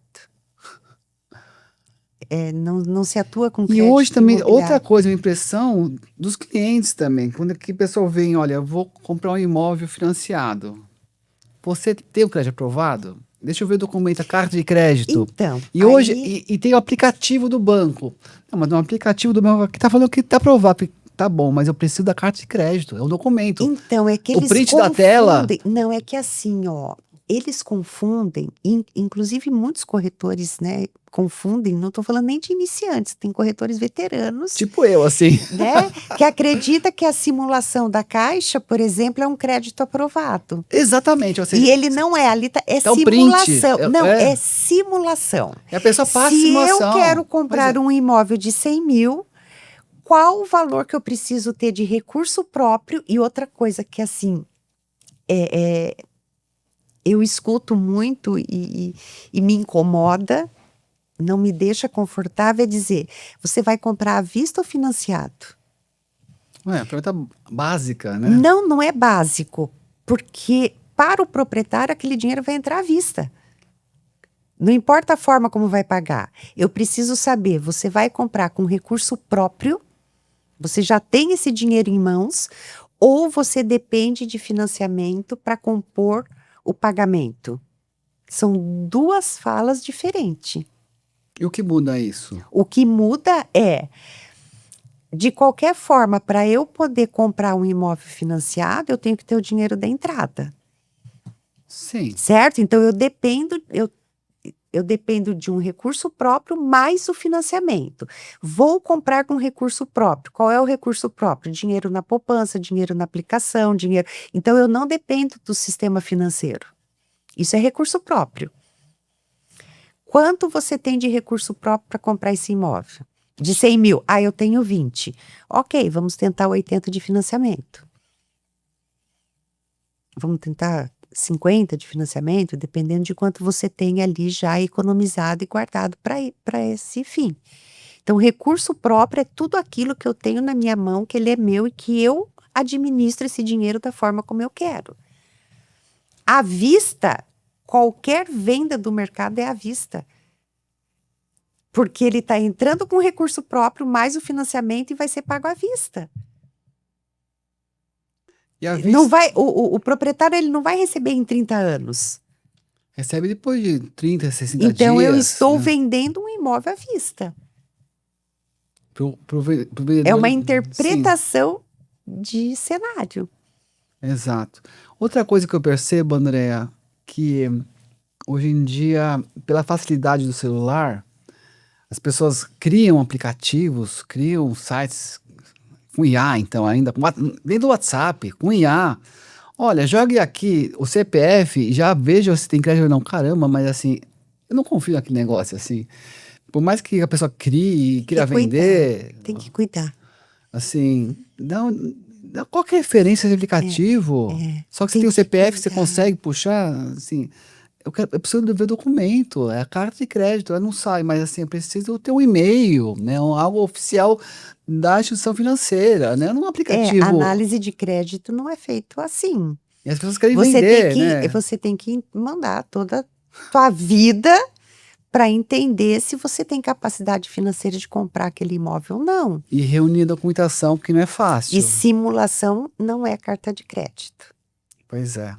B: Não se atua com
A: E
B: crédito
A: hoje também,
B: imobiliário.
A: outra coisa, uma impressão dos clientes também, quando que o pessoal vem, olha, eu vou comprar um imóvel financiado, você tem o crédito aprovado? deixa eu ver o documento, a carta de crédito.
B: Então,
A: E hoje,
B: aí,
A: e tem o aplicativo do banco. Não, mas no aplicativo do banco aqui tá falando que tá aprovado. Tá bom, mas eu preciso da carta de crédito, é um documento.
B: então é que
A: O
B: eles
A: print da tela,
B: confundem. Não, é que assim, ó, eles confundem, inclusive muitos corretores, né, confundem, não estou falando nem de iniciantes, tem corretores veteranos,
A: tipo eu, assim.
B: né, que acredita que a simulação da Caixa, por exemplo, é um crédito aprovado.
A: Exatamente, ou
B: E
A: seja,
B: ele não é, ali é
A: tá o print.
B: simulação. Não,
A: É,
B: é simulação.
A: e a pessoa passa a
B: Se eu quero
A: simulação. Pois
B: comprar
A: é.
B: um imóvel de 100 mil, qual o valor que eu preciso ter de recurso próprio? E outra coisa que, assim, eu escuto muito e me incomoda, não me deixa confortável, é dizer, você vai comprar à vista ou financiado?
A: Ué, pergunta básica, né?
B: Não, não é básico, porque para o proprietário aquele dinheiro vai entrar à vista. Não importa a forma como vai pagar. Eu preciso saber, você vai comprar com recurso próprio, você já tem esse dinheiro em mãos, ou você depende de financiamento para compor o pagamento? São duas falas diferentes.
A: E o que muda isso?
B: O que muda é, de qualquer forma, para eu poder comprar um imóvel financiado, eu tenho que ter o dinheiro da entrada,
A: Sim.
B: certo? Então eu dependo de um recurso próprio mais o financiamento. Vou comprar com recurso próprio. Qual é o recurso próprio? Dinheiro na poupança, dinheiro na aplicação, dinheiro. Então eu não dependo do sistema financeiro. Isso é recurso próprio. Quanto você tem de recurso próprio para comprar esse imóvel? De 100 mil. Ah, eu tenho 20. Ok, vamos tentar 80 de financiamento. Vamos tentar 50 de financiamento, dependendo de quanto você tem ali já economizado e guardado para esse fim. Então, recurso próprio é tudo aquilo que eu tenho na minha mão, que ele é meu e que eu administro esse dinheiro da forma como eu quero. À vista, qualquer venda do mercado é à vista. Porque ele está entrando com recurso próprio, mais o financiamento e vai ser pago à vista.
A: E a
B: Não
A: vista
B: vai, o proprietário ele não vai receber em 30 anos.
A: recebe depois de 30, 60
B: Então, eu
A: dias,
B: estou
A: né?
B: vendendo um imóvel à vista.
A: Pro
B: É
A: vendedor,
B: uma
A: sim,
B: interpretação de cenário.
A: exato. Outra coisa que eu percebo, Andréa, que hoje em dia, pela facilidade do celular, as pessoas criam aplicativos, criam sites com IA, então, ainda, dentro do WhatsApp, com IA. Olha, jogue aqui o CPF e já veja se tem crédito ou não. Caramba, mas assim, eu não confio naquele negócio, assim. Por mais que a pessoa crie e
B: Tem que
A: queira
B: cuidar.
A: vender,
B: Tem que cuidar.
A: assim, dá qualquer referência de aplicativo. Só que se
B: Tem
A: tem o
B: que
A: CPF, você
B: cuidar.
A: consegue puxar, assim. Eu preciso de ver o documento, é a carta de crédito, ela não sai, mas assim, eu preciso ter um e-mail, né, algo oficial da instituição financeira, né, num aplicativo.
B: Análise de crédito não é feito assim.
A: E as pessoas querem vender, né?
B: Você tem que mandar toda a tua vida para entender se você tem capacidade financeira de comprar aquele imóvel ou não.
A: E reunir documentação, porque não é
B: E
A: fácil.
B: simulação não é carta de crédito.
A: Pois é.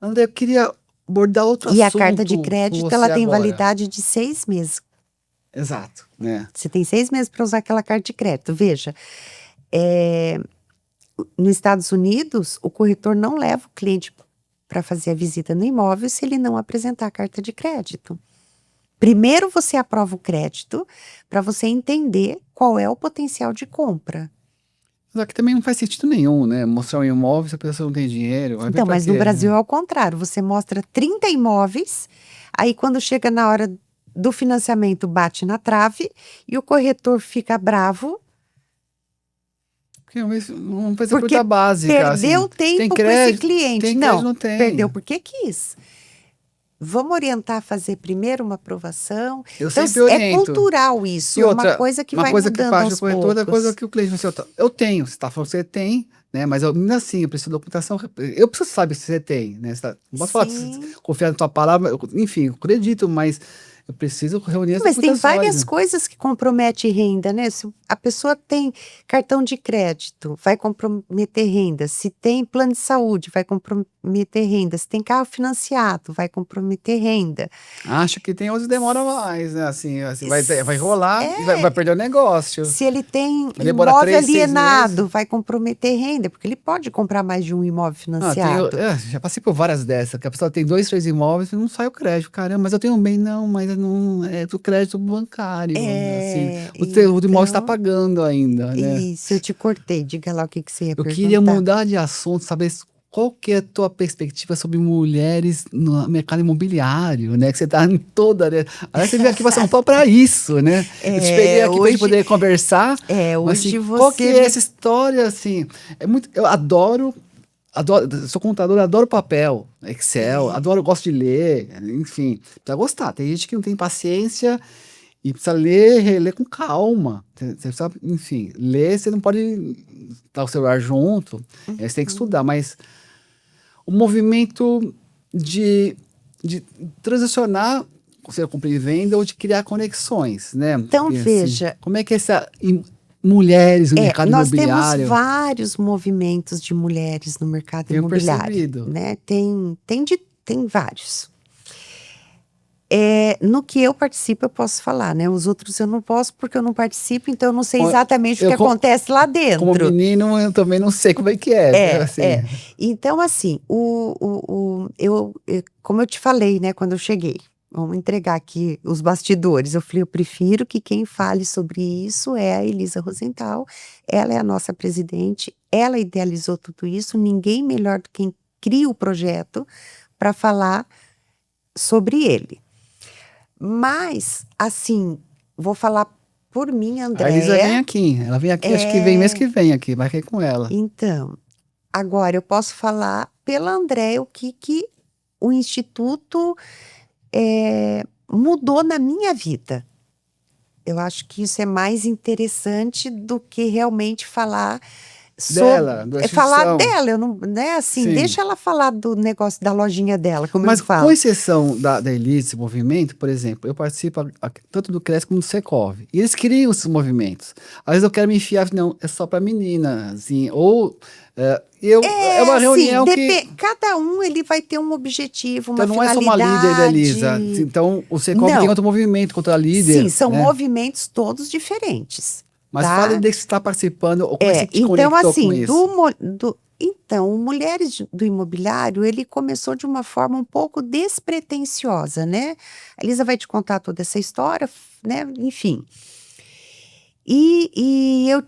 A: André, eu queria abordar outro
B: E a carta de
A: assunto com
B: crédito,
A: você
B: ela tem
A: agora.
B: validade de 6 meses.
A: Exato, né?
B: Você tem 6 meses para usar aquela carta de crédito. Veja, nos Estados Unidos, o corretor não leva o cliente para fazer a visita no imóvel se ele não apresentar a carta de crédito. Primeiro você aprova o crédito para você entender qual é o potencial de compra.
A: Só que também não faz sentido nenhum, né? Mostrar um imóvel se a pessoa não tem dinheiro. Vai ver
B: Então,
A: pra
B: mas no
A: quê,
B: Brasil
A: né?
B: é ao contrário. Você mostra 30 imóveis, aí quando chega na hora do financiamento bate na trave e o corretor fica bravo
A: Porque vamos fazer a
B: porque
A: pergunta básica,
B: perdeu
A: assim, tem
B: tempo com esse
A: crédito?
B: cliente.
A: Tem crédito,
B: Não,
A: não
B: perdeu
A: tem.
B: porque quis. Vamos orientar a fazer primeiro uma aprovação.
A: Eu
B: Então,
A: sempre
B: é
A: oriento.
B: cultural isso,
A: E
B: é uma
A: outra,
B: coisa que
A: uma
B: vai
A: coisa que
B: mudando
A: parte do
B: aos
A: corretor, outra coisa
B: poucos.
A: que o cliente fala assim, eu tenho, você está falando que você tem, né? Mas ainda assim, eu preciso de documentação, eu preciso saber se você tem, né? Não posso falar,
B: Sim,
A: confiar na tua palavra, enfim, eu acredito, mas eu preciso reunir as
B: Mas tem
A: documentações,
B: várias
A: né.
B: coisas que comprometem renda, né? Se a pessoa tem cartão de crédito, vai comprometer renda. Se tem plano de saúde, vai comprometer renda. Se tem carro financiado, vai comprometer renda.
A: Acho que tem outros que demora mais, né, assim, vai
B: S-
A: rolar e vai
B: É,
A: perder o negócio.
B: se ele tem
A: Vai demorar
B: imóvel
A: 3, 6 meses.
B: alienado, vai comprometer renda, porque ele pode comprar mais de um imóvel
A: Ah,
B: financiado.
A: já passei por várias dessas, que a pessoa tem 2, 3 imóveis e não sai o crédito. Caramba, mas eu tenho um bem, não, mas não é do crédito bancário, né, assim,
B: É,
A: o imóvel está
B: então,
A: pagando ainda, né.
B: isso, eu te cortei. Diga lá o que que você ia
A: Eu queria
B: perguntar.
A: mudar de assunto, saber qual que é a tua perspectiva sobre mulheres no mercado imobiliário, né, que você está em toda, né. Aliás, você veio aqui para São Paulo para isso, né. Eu te peguei
B: É,
A: aqui para gente
B: hoje,
A: poder conversar, mas assim,
B: hoje
A: qual que
B: você
A: é
B: me.
A: essa história, assim, eu adoro, sou contador, adoro papel, Excel, adoro, gosto de ler, enfim, precisa gostar. Tem gente que não tem paciência e precisa ler, reler com calma. Você precisa, enfim, ler, você não pode estar o celular junto, você tem que estudar, mas o movimento de, de transicionar, seja compra e venda, ou de criar conexões, né?
B: Então,
A: Porque, assim,
B: veja,
A: como é que mulheres no mercado
B: nós temos
A: imobiliário,
B: vários movimentos de mulheres no mercado
A: tenho
B: imobiliário,
A: percebido.
B: né? Tem vários. No que eu participo, eu posso falar, né? Os outros eu não posso porque eu não participo, então eu não sei
A: Ó,
B: exatamente o que
A: Eu, co-
B: acontece lá
A: Como
B: dentro.
A: menino, eu também não sei como é que é,
B: É,
A: assim.
B: é. Então, assim, como eu te falei, né, quando eu cheguei, vamos entregar aqui os bastidores. Eu falei, eu prefiro que quem fale sobre isso é a Elisa Rosenthal. Ela é a nossa presidente, ela idealizou tudo isso, ninguém melhor do que quem cria o projeto para falar sobre ele. Mas, assim, vou falar por mim,
A: A Elisa vem
B: Andréia.
A: aqui, ela vem aqui, acho que vem mês
B: É,
A: que vem aqui, vai aqui com ela.
B: então, agora eu posso falar pela Andréia o que o Instituto mudou na minha vida. Eu acho que isso é mais interessante do que realmente falar sobre,
A: Dela, da
B: falar
A: instituição,
B: dela. Eu não, né, assim,
A: sim.
B: deixa ela falar do negócio da lojinha dela, como eu
A: Mas com
B: falo.
A: exceção da Elise, esse movimento, por exemplo, eu participo tanto do CRES como do Secov. E eles criam esses movimentos. Às vezes eu quero me enfiar, não, é só para menina, assim, ou é
B: É
A: uma
B: assim,
A: reunião que.
B: cada um ele vai ter um objetivo,
A: Então
B: uma
A: não é só uma líder da Elisa.
B: finalidade.
A: Então o Secov tem
B: Não,
A: outro movimento contra a
B: sim,
A: líder,
B: são
A: né?
B: movimentos todos diferentes,
A: Mas fale
B: tá?
A: desse que está participando, ou como é que você te
B: Então
A: conectou com
B: assim,
A: isso?
B: o Mulheres do Imobiliário, ele começou de uma forma um pouco despretensiosa, né? A Elisa vai te contar toda essa história, né? Enfim. E eu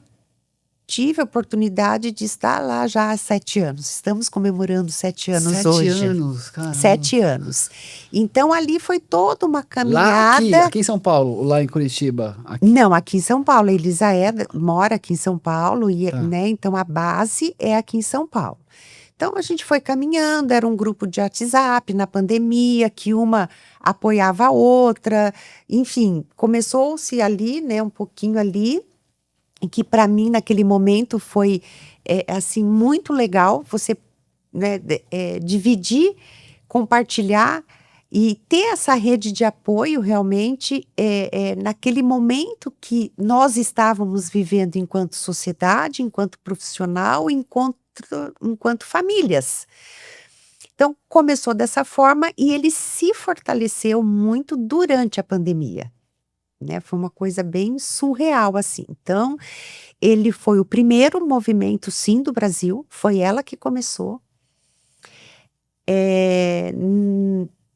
B: tive a oportunidade de estar lá já há 7 anos. Estamos comemorando 7 anos
A: 7
B: hoje.
A: anos, caramba.
B: 7 anos. Então ali foi toda uma
A: Lá,
B: caminhada.
A: aqui em São Paulo, lá em Curitiba. Aqui,
B: Não, aqui em São Paulo. A Elisa mora aqui em São Paulo,
A: tá.
B: né? Então a base é aqui em São Paulo. Então a gente foi caminhando, era um grupo de WhatsApp na pandemia, que uma apoiava a outra, enfim, começou-se ali, né, um pouquinho ali, e que para mim naquele momento foi assim muito legal você, né, dividir, compartilhar e ter essa rede de apoio realmente naquele momento que nós estávamos vivendo enquanto sociedade, enquanto profissional, enquanto famílias. Então, começou dessa forma e ele se fortaleceu muito durante a pandemia, né? Foi uma coisa bem surreal, assim. Então, ele foi o primeiro movimento, sim, do Brasil, foi ela que começou.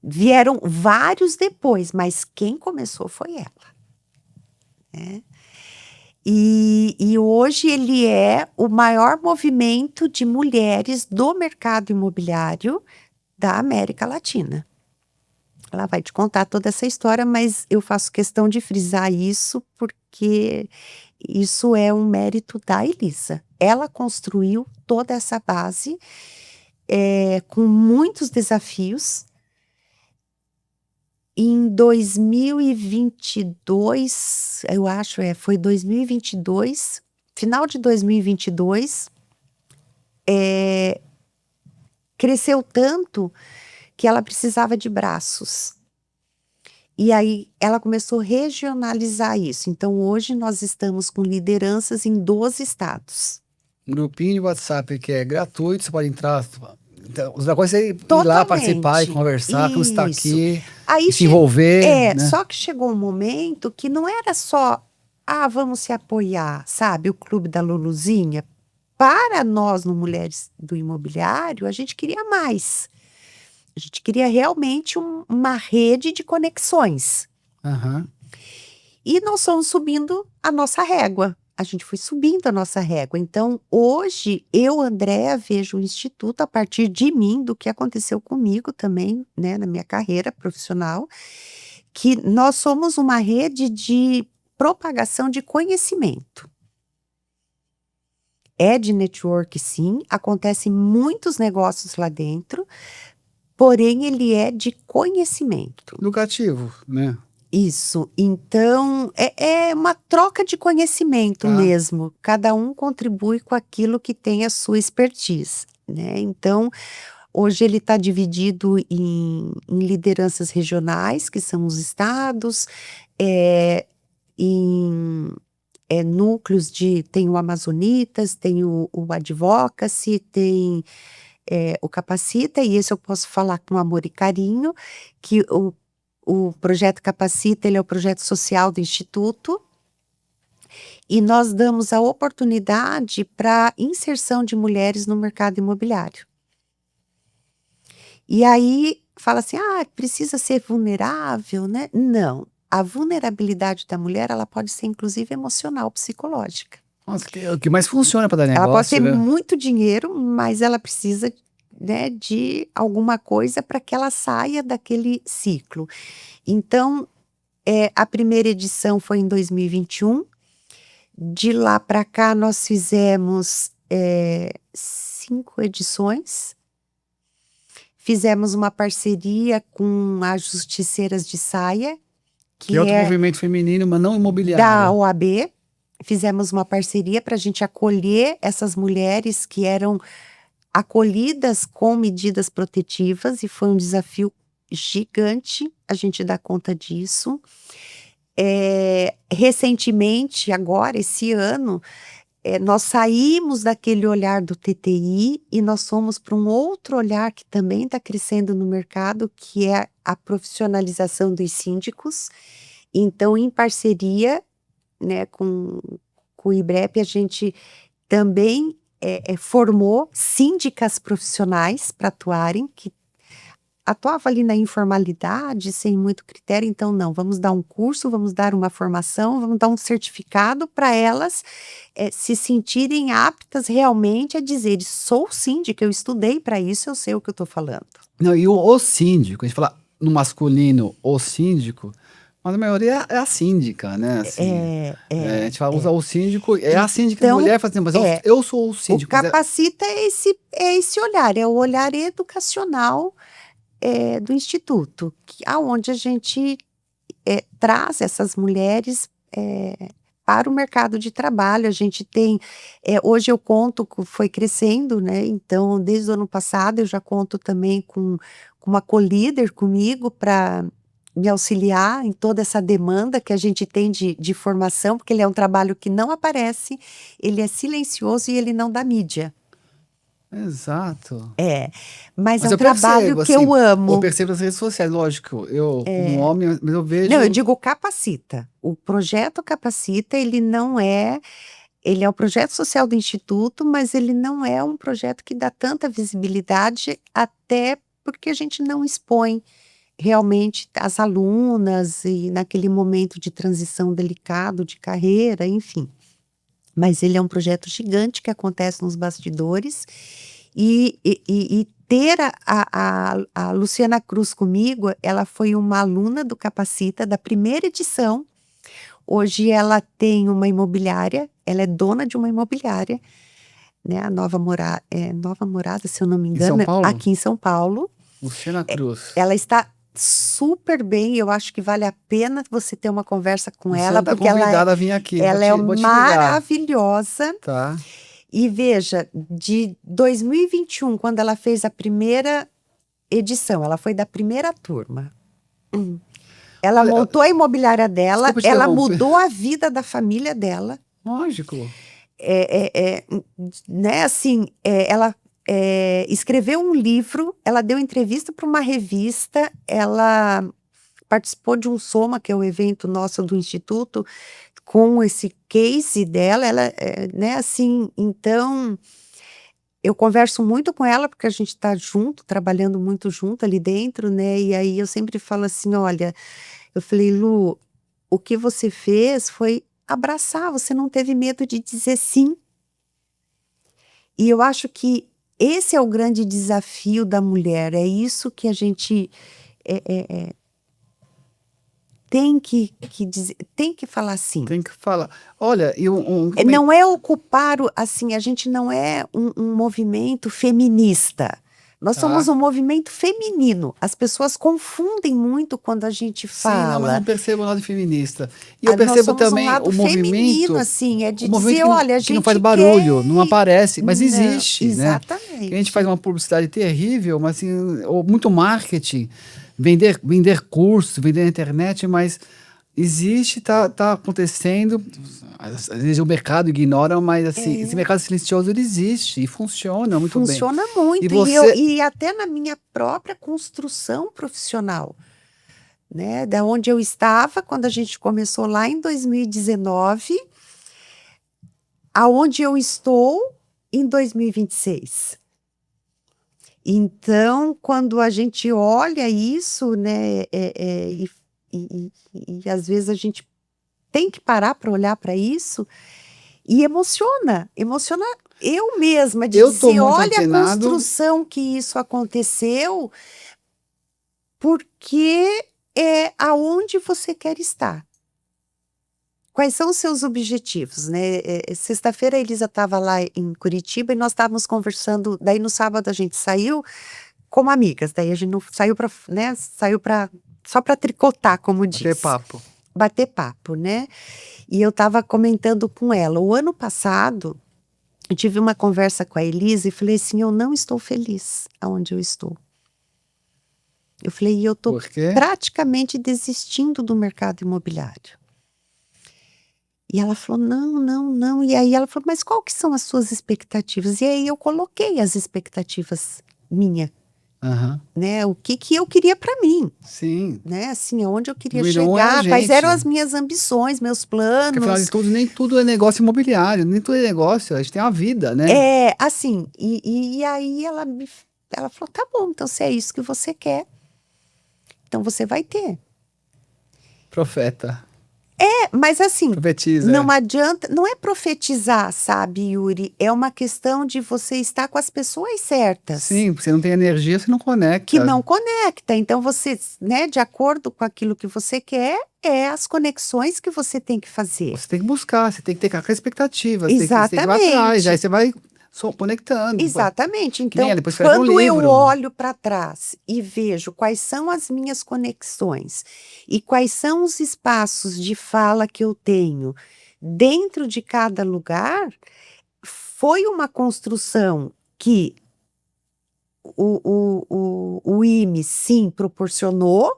B: Vieram vários depois, mas quem começou foi ela, né? E hoje ele é o maior movimento de mulheres do mercado imobiliário da América Latina. Ela vai te contar toda essa história, mas eu faço questão de frisar isso, porque isso é um mérito da Elisa. Ela construiu toda essa base, com muitos desafios. Em 2022, eu acho, foi 2022, final de 2022, cresceu tanto que ela precisava de braços. E aí ela começou a regionalizar isso. Então hoje nós estamos com lideranças em 12 estados.
A: Um grupinho de WhatsApp que é gratuito, você pode entrar. Então, outra coisa é ir lá participar e
B: Totalmente.
A: conversar, como está
B: Isso.
A: aqui,
B: Aí
A: e se envolver, né?
B: só que chegou um momento que não era só, vamos se apoiar, sabe? O Clube da Luluzinha. Para nós, no Mulheres do Imobiliário, a gente queria mais. A gente queria realmente uma rede de conexões.
A: Aham.
B: E nós fomos subindo a nossa régua. A gente foi subindo a nossa régua. Então, hoje, eu, Andréa, vejo o Instituto a partir de mim, do que aconteceu comigo também, né, na minha carreira profissional, que nós somos uma rede de propagação de conhecimento. É de network, sim, acontecem muitos negócios lá dentro, porém ele é de conhecimento.
A: Educativo, né?
B: Isso, então é uma troca de conhecimento
A: Tá.
B: mesmo, cada um contribui com aquilo que tem a sua expertise, né? Então, hoje ele está dividido em lideranças regionais, que são os estados, em núcleos tem o Amazonitas, tem o Advocacy, tem o Capacita, e esse eu posso falar com amor e carinho, que o projeto Capacita, ele é o projeto social do Instituto, e nós damos a oportunidade para inserção de mulheres no mercado imobiliário. E aí fala assim, precisa ser vulnerável, né? Não, a vulnerabilidade da mulher, ela pode ser inclusive emocional, psicológica.
A: Nossa, o que mais funciona para dar
B: Ela pode ter
A: negócio, né?
B: muito dinheiro, mas ela precisa, né, de alguma coisa para que ela saia daquele ciclo. Então, a primeira edição foi em 2021. De lá para cá, nós fizemos 5 edições. Fizemos uma parceria com as Justiceiras de Saia,
A: Que é outro movimento feminino, mas não
B: da
A: imobiliário.
B: OAB. Fizemos uma parceria para a gente acolher essas mulheres que eram acolhidas com medidas protetivas, e foi um desafio gigante a gente dar conta disso. Recentemente, agora, esse ano, nós saímos daquele olhar do TTI e nós fomos para um outro olhar que também está crescendo no mercado, que é a profissionalização dos síndicos. Então, em parceria, né, com o IBREP, a gente também formou síndicas profissionais para atuarem, que atuava ali na informalidade, sem muito critério. Então não, vamos dar um curso, vamos dar uma formação, vamos dar um certificado para elas se sentirem aptas realmente a dizer, sou síndica, eu estudei para isso, eu sei o que eu estou falando.
A: Não, e o síndico, a gente fala no masculino, o síndico, mas a maioria é a síndica, né? Assim, a gente fala, usa o síndico, a síndica
B: Então,
A: mulher, fala assim, mas eu sou o
B: o
A: síndico.
B: Capacita é esse olhar, é o olhar educacional do Instituto, aonde a gente traz essas mulheres para o mercado de trabalho. A gente tem, hoje eu conto, foi crescendo, né? Então, desde o ano passado, eu já conto também com uma co-líder comigo para me auxiliar em toda essa demanda que a gente tem de formação, porque ele é um trabalho que não aparece, ele é silencioso e ele não dá mídia.
A: Exato.
B: Mas é um
A: eu
B: trabalho
A: percebo,
B: que
A: assim,
B: eu amo.
A: eu percebo nas redes sociais, lógico, eu como homem, mas eu vejo...
B: Não, eu digo Capacita. O projeto Capacita, ele é um projeto social do Instituto, mas ele não é um projeto que dá tanta visibilidade, até porque a gente não expõe realmente as alunas e naquele momento de transição delicado de carreira, enfim. Mas ele é um projeto gigante que acontece nos bastidores, e ter a Luciana Cruz comigo, ela foi uma aluna do Capacita da primeira edição. Hoje ela tem uma imobiliária, ela é dona de uma imobiliária, né? A Nova Morada, se eu não me
A: Em São
B: engano,
A: Paulo?
B: aqui em São Paulo.
A: Luciana Cruz.
B: Ela está super bem, eu acho que vale a pena você ter uma conversa com ela,
A: Tá
B: porque
A: convidada a vir aqui,
B: ela é
A: vou te ligar.
B: maravilhosa.
A: Tá.
B: E veja, de 2021, quando ela fez a primeira edição, ela foi da primeira turma. Ela
A: Olha,
B: montou a imobiliária dela,
A: desculpa te
B: ela
A: interromper.
B: mudou a vida da família dela.
A: Lógico.
B: Né, assim, ela escreveu um livro, ela deu entrevista para uma revista, ela participou de um Soma, que é o evento nosso do Instituto, com esse case dela, né, assim, então, eu converso muito com ela, porque a gente está junto, trabalhando muito junto ali dentro, né, e aí eu sempre falo assim, olha, eu falei, Lu, o que você fez foi abraçar, você não teve medo de dizer sim. E eu acho que esse é o grande desafio da mulher, é isso que a gente tem que dizer, tem que falar sim.
A: Tem que falar. Olha, e
B: Não é ocupar, assim, a gente não é um movimento feminista. Nós somos
A: Tá.
B: um movimento feminino. As pessoas confundem muito quando a gente
A: Sim, não, mas
B: fala.
A: não percebo o lado feminista. E eu
B: Nós
A: percebo
B: somos um
A: também
B: lado
A: o
B: feminino,
A: movimento,
B: assim, é de
A: o movimento
B: dizer, olha, a
A: que não faz
B: gente
A: barulho, não
B: quer.
A: aparece, mas
B: Não,
A: existe, né? Que a gente faz
B: exatamente.
A: uma publicidade terrível, mas assim, ou muito marketing, vender cursos, vender na internet, mas existe, tá acontecendo. Às vezes o mercado ignora, mas assim, esse mercado silencioso ele existe e funciona muito bem.
B: Funciona
A: E
B: muito.
A: você,
B: E até na minha própria construção profissional, né? Da onde eu estava, quando a gente começou lá em 2019, aonde eu estou em 2026. Então, quando a gente olha isso, né, e às vezes a gente tem que parar para olhar para isso, e emociona eu mesma de
A: eu tô
B: dizer,
A: muito
B: olha a
A: antenado.
B: construção que isso aconteceu, porque é aonde você quer estar. Quais são os seus objetivos, né? Sexta-feira a Elisa estava lá em Curitiba e nós estávamos conversando, daí no sábado a gente saiu como amigas, daí a gente não saiu para, né, saiu para só para tricotar, como
A: Bater
B: diz.
A: papo.
B: Bater papo, né? E eu estava comentando com ela, o ano passado eu tive uma conversa com a Elisa e falei assim, eu não estou feliz aonde eu estou. Eu falei, eu estou
A: Por quê?
B: praticamente desistindo do mercado imobiliário. E ela falou, não, não, não. E aí ela falou, mas qual que são as suas expectativas? E aí eu coloquei as expectativas minha,
A: Aham.
B: né? O que eu queria para mim,
A: Sim.
B: né? Assim, aonde eu queria
A: Também não é a
B: chegar, quais eram as
A: gente.
B: minhas ambições, meus
A: Porque afinal de
B: planos.
A: tudo, nem tudo é negócio imobiliário, nem tudo é negócio, a gente tem uma vida, né?
B: Assim, e aí ela falou, tá bom, então se é isso que você quer, então você vai ter.
A: Profeta.
B: Mas assim,
A: Profetiza.
B: não adianta, não é profetizar, sabe, Yuri? É uma questão de você estar com as pessoas certas,
A: Sim, você não tem energia, você não
B: que
A: conecta.
B: não conecta. Então você, né, de acordo com aquilo que você quer, é as conexões que você tem que fazer.
A: Você tem que buscar, você tem que ter aquela expectativa, você tem que ir atrás,
B: Exatamente.
A: aí você vai conectando.
B: Exatamente.
A: Que nem
B: Então,
A: ela, depois escreve um
B: quando eu
A: livro.
B: olho para trás e vejo quais são as minhas conexões e quais são os espaços de fala que eu tenho dentro de cada lugar, foi uma construção que o IME, sim, proporcionou,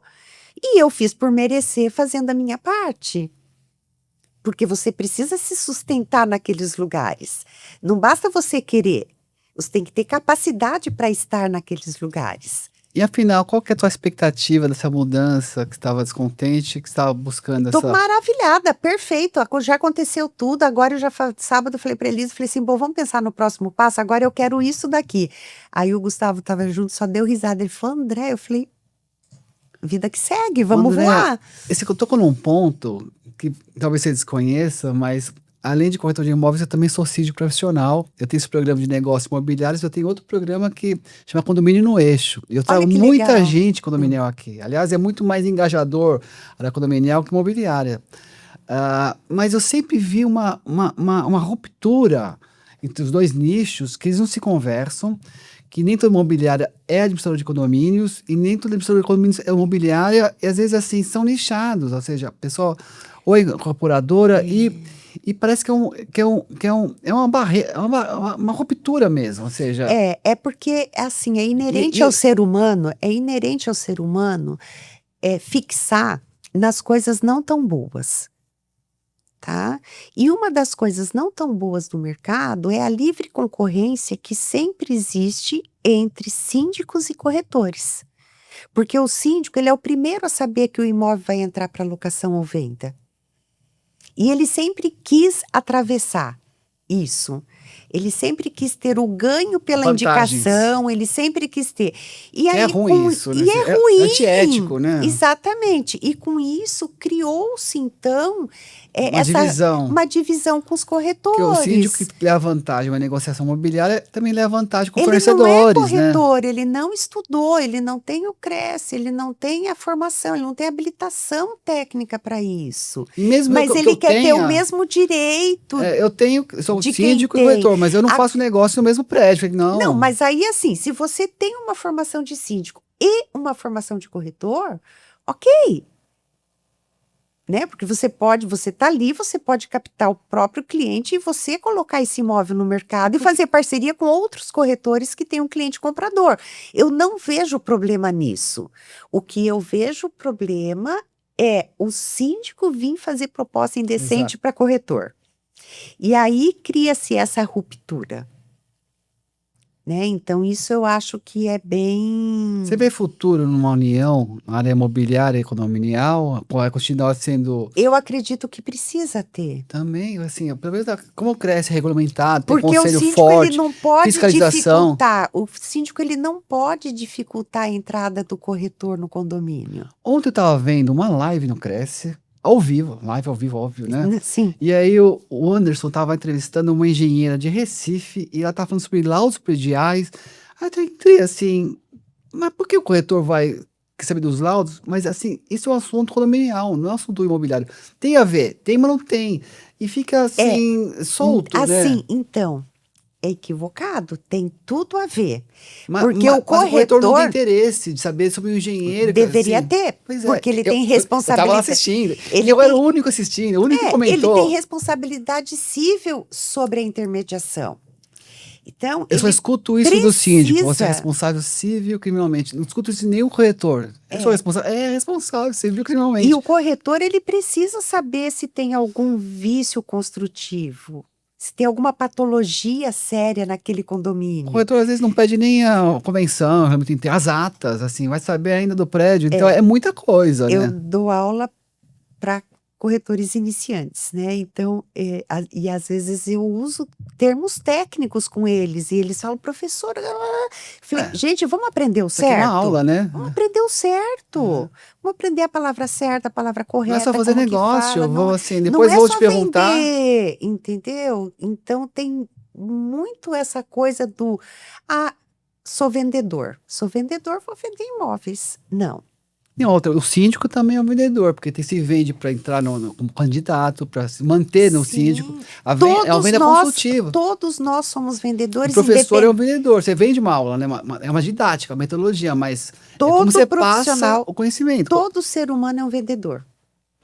B: e eu fiz por merecer fazendo a minha parte. Porque você precisa se sustentar naqueles lugares. Não basta você querer, você tem que ter capacidade para estar naqueles lugares.
A: E afinal, qual que é a tua expectativa dessa mudança, que estava descontente, que estava buscando
B: Tô
A: essa...
B: maravilhada, perfeito. Já aconteceu tudo. Agora sábado eu falei para Elisa, falei assim, bom, vamos pensar no próximo passo. Agora eu quero isso daqui. Aí o Gustavo estava junto, só deu risada. Ele falou, André, eu falei, vida que segue, vamos
A: André,
B: voar.
A: esse que eu toco num ponto que talvez você desconheça, mas além de corretor de imóveis, eu também sou síndico profissional. Eu tenho esse programa de negócios imobiliários, eu tenho outro programa que chama Condomínio no Eixo. E eu trago
B: Olha que
A: muita
B: legal.
A: gente condominial aqui. Aliás, é muito mais engajador a área condominial que imobiliária. Mas eu sempre vi uma ruptura entre os dois nichos, que eles não se conversam, que nem toda imobiliária é administrador de condomínios e nem toda administrador de condomínios é imobiliária, e às vezes assim, são nichados, ou seja, a pessoa ou é incorporadora e parece é uma barreira, é uma ruptura mesmo, ou seja...
B: É porque, assim, é
A: E,
B: inerente
A: e-
B: ao ser humano fixar nas coisas não tão boas, tá? E uma das coisas não tão boas do mercado é a livre concorrência que sempre existe entre síndicos e corretores. Porque o síndico, ele é o primeiro a saber que o imóvel vai entrar para locação ou venda. E ele sempre quis atravessar isso. Ele sempre quis ter o ganho pela
A: Vantagens.
B: indicação, ele sempre quis ter. E
A: É
B: aí,
A: ruim isso, né?
B: e é ruim.
A: Antiético, né?
B: Exatamente. E com isso criou-se, então,
A: Uma
B: uma divisão com os
A: Porque o síndico
B: corretores.
A: que leva vantagem, uma negociação imobiliária, também leva vantagem com
B: Ele não é
A: fornecedores, né?
B: corretor, ele não estudou, ele não tem o CRES, ele não tem a formação, ele não tem habilitação técnica para isso.
A: E mesmo
B: Mas
A: que
B: ele
A: eu
B: quer ter o
A: tenha,
B: mesmo direito
A: eu sou
B: de quem
A: síndico e
B: tem.
A: corretor, mas eu não faço negócio no mesmo prédio. Falei,
B: Não,
A: não,
B: mas aí assim, se você tem uma formação de síndico e uma formação de corretor, ok, né? Porque você tá ali, você pode captar o próprio cliente e você colocar esse imóvel no mercado e fazer parceria com outros corretores que têm um cliente comprador. Eu não vejo problema nisso. O que eu vejo problema é o síndico vir fazer proposta indecente
A: exato.
B: para corretor. E aí cria-se essa ruptura, né? Então isso eu acho que é bem...
A: Você vê futuro numa união, na área imobiliária e condominial? Ou vai continuar sendo
B: Eu acredito que precisa ter.
A: também, assim, pelo menos como cresce regulamentado, tem
B: Porque o
A: conselho
B: síndico ele
A: forte,
B: não pode
A: fiscalização.
B: dificultar, o síndico ele não pode dificultar a entrada do corretor no condomínio.
A: Ontem eu tava vendo uma live no Cresce, ao vivo, live ao vivo, óbvio, né?
B: Sim,
A: E aí o Anderson tava entrevistando uma engenheira de Recife e ela tava falando sobre laudos prediais. Aí eu entrei assim, mas por que o corretor vai saber dos laudos? Mas assim, isso é um assunto condominial, não é um assunto imobiliário. Tem a ver, tem, mas não tem. E fica assim, solto, né?
B: assim, então, é equivocado, tem tudo a ver.
A: Ma-
B: Porque
A: ma-
B: o
A: mas o corretor não tem
B: corretor
A: interesse de saber sobre o engenheiro.
B: deveria
A: Assim.
B: ter,
A: Pois é,
B: porque ele tem
A: eu tava lá
B: responsabilidade.
A: assistindo, e
B: Ele
A: eu era o
B: tem,
A: único assistindo, o único que
B: ele tem
A: comentou.
B: responsabilidade civil sobre a intermediação. Então,
A: Eu só
B: ele
A: escuto isso do síndico. Você é
B: precisa.
A: responsável civil criminalmente. Não escuto isso de nenhum corretor. Eu sou responsável. É responsável civil
B: E
A: criminalmente.
B: o corretor, ele precisa saber se tem algum vício construtivo, se tem alguma patologia séria naquele
A: O
B: condomínio.
A: corretor às vezes não pede nem a convenção, realmente tem as atas, assim, vai saber ainda do prédio. Então é muita coisa,
B: Eu
A: né?
B: dou aula para corretores iniciantes, né? Então, e às vezes eu uso termos técnicos com eles, e eles falam, professora, falei,
A: É,
B: gente, vamos aprender o
A: isso aqui é uma
B: certo?
A: aula, né?
B: Vamos aprender o certo. Vamos aprender a palavra certa, a palavra
A: Não é só
B: correta,
A: fazer
B: como que
A: negócio,
B: fala.
A: eu vou
B: Não,
A: assim,
B: não
A: depois
B: é
A: vou te
B: só
A: perguntar.
B: vender, entendeu? Então tem muito essa coisa do, sou vendedor, vou vender imóveis. Não.
A: E outra, o síndico também é um vendedor, porque se vende para entrar como candidato, para se manter no síndico.
B: Sim,
A: É uma venda consultiva.
B: todos nós somos
A: O
B: vendedores,
A: professor é um vendedor. Você vende uma aula, né? É uma didática, uma metodologia, mas é como
B: todo
A: você passa
B: profissional,
A: o conhecimento.
B: todo ser humano é um vendedor.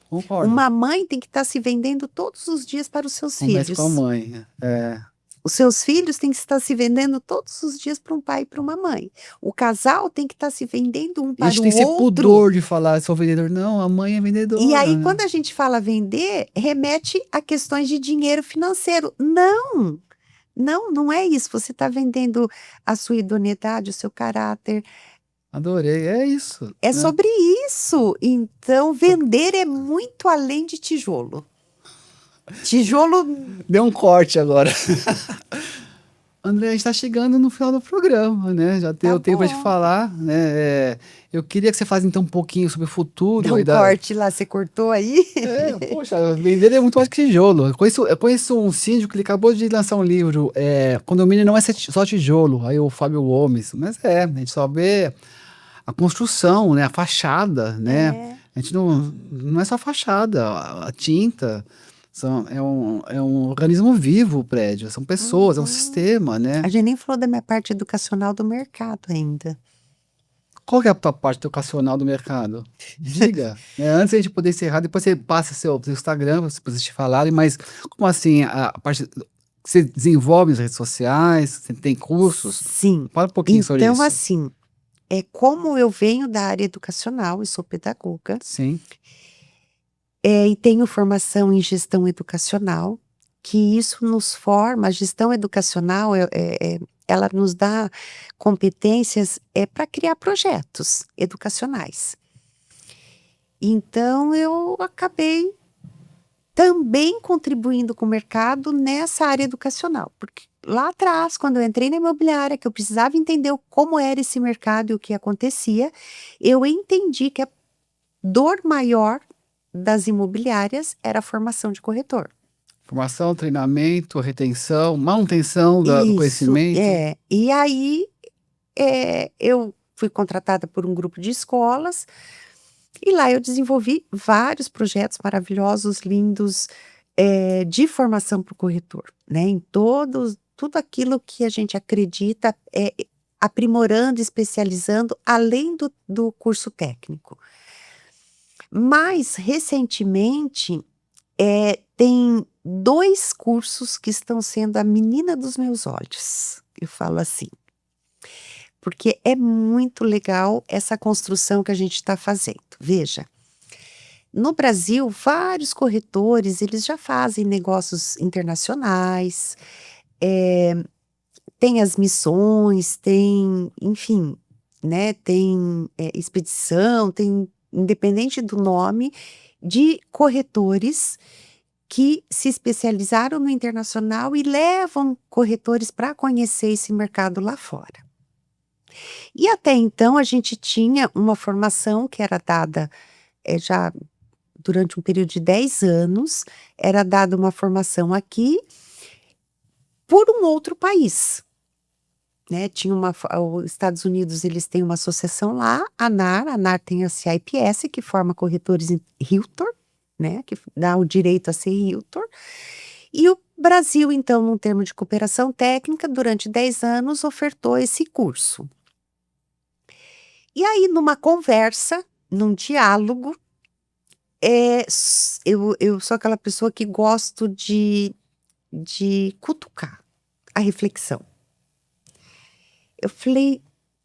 A: Concordo.
B: Uma mãe tem que estar se vendendo todos os dias para os seus
A: Converse com a
B: filhos.
A: mãe. É.
B: Os seus filhos têm que estar se vendendo todos os dias para um pai e para uma mãe. O casal tem que estar se vendendo um
A: A
B: para
A: gente
B: o
A: tem esse
B: outro.
A: pudor de falar, sou vendedor. Não, a mãe é vendedora.
B: E aí,
A: né?
B: quando a gente fala vender, remete a questões de dinheiro financeiro. Não, não é isso. Você está vendendo a sua idoneidade, o seu caráter.
A: Adorei, é isso.
B: É
A: né?
B: sobre isso. Então, vender é muito além de tijolo. Tijolo,
A: Deu um corte agora. André, a gente está chegando no final do programa, né? Já deu tempo de
B: bom.
A: falar, né? Eu queria que você falasse então um pouquinho sobre o futuro.
B: dá um corte lá, você cortou aí?
A: Poxa, vender é muito mais que tijolo. Eu conheço um síndico que ele acabou de lançar um livro, Condomínio não é só tijolo, aí o Fábio Gomes. Mas a gente só vê a construção, né? A fachada, né? A gente não é só a fachada, a tinta. É um organismo vivo o prédio, são pessoas, é um sistema, né?
B: A gente nem falou da minha parte educacional do mercado ainda.
A: Qual que é a tua parte educacional do mercado? Diga. Né? Antes a gente poder encerrar, depois você passa seu Instagram, para vocês te falarem, mas como assim, a parte que você desenvolve nas redes sociais, você tem cursos?
B: Sim.
A: Fala um pouquinho sobre isso.
B: Então, assim, como eu venho da área educacional, eu sou pedagoga,
A: Sim,
B: E tenho formação em gestão educacional, que isso nos forma, a gestão educacional, ela nos dá competências para criar projetos educacionais. Então, eu acabei também contribuindo com o mercado nessa área educacional, porque lá atrás, quando eu entrei na imobiliária, que eu precisava entender como era esse mercado e o que acontecia, eu entendi que a dor maior das imobiliárias era a formação de corretor.
A: Formação, treinamento, retenção, manutenção do
B: Isso,
A: conhecimento.
B: E aí, eu fui contratada por um grupo de escolas, e lá eu desenvolvi vários projetos maravilhosos, lindos, de formação para o corretor, né? Em tudo aquilo que a gente acredita, aprimorando, especializando, além do curso técnico. Mais recentemente, tem 2 cursos que estão sendo a menina dos meus olhos, eu falo assim, porque é muito legal essa construção que a gente está fazendo. Veja, no Brasil, vários corretores, eles já fazem negócios internacionais, tem as missões, tem, enfim, né, tem expedição, tem, independente do nome, de corretores que se especializaram no internacional e levam corretores para conhecer esse mercado lá fora. E até então a gente tinha uma formação que era dada já durante um período de 10 anos, era dada uma formação aqui por um outro país, né? Tinha os Estados Unidos, eles têm uma associação lá, a ANAR tem a CIPS, que forma corretores em Realtor, né? Que dá o direito a ser Realtor. E o Brasil, então, num termo de cooperação técnica, durante 10 anos, ofertou esse curso. E aí, numa conversa, num diálogo, eu sou aquela pessoa que gosto de cutucar a reflexão. Eu falei,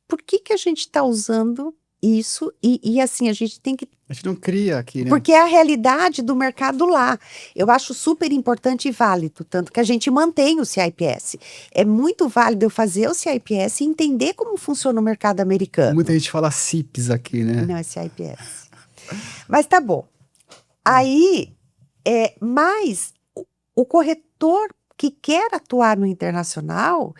B: por que a gente está usando isso? E assim, a gente tem que...
A: A gente não cria aqui, né?
B: Porque é a realidade do mercado lá. Eu acho super importante e válido, tanto que a gente mantém o CIPS. É muito válido eu fazer o CIPS e entender como funciona o mercado americano.
A: Muita gente fala CIPS aqui, né?
B: Não, é CIPS. Mas tá bom. Aí, mas o corretor que quer atuar no internacional,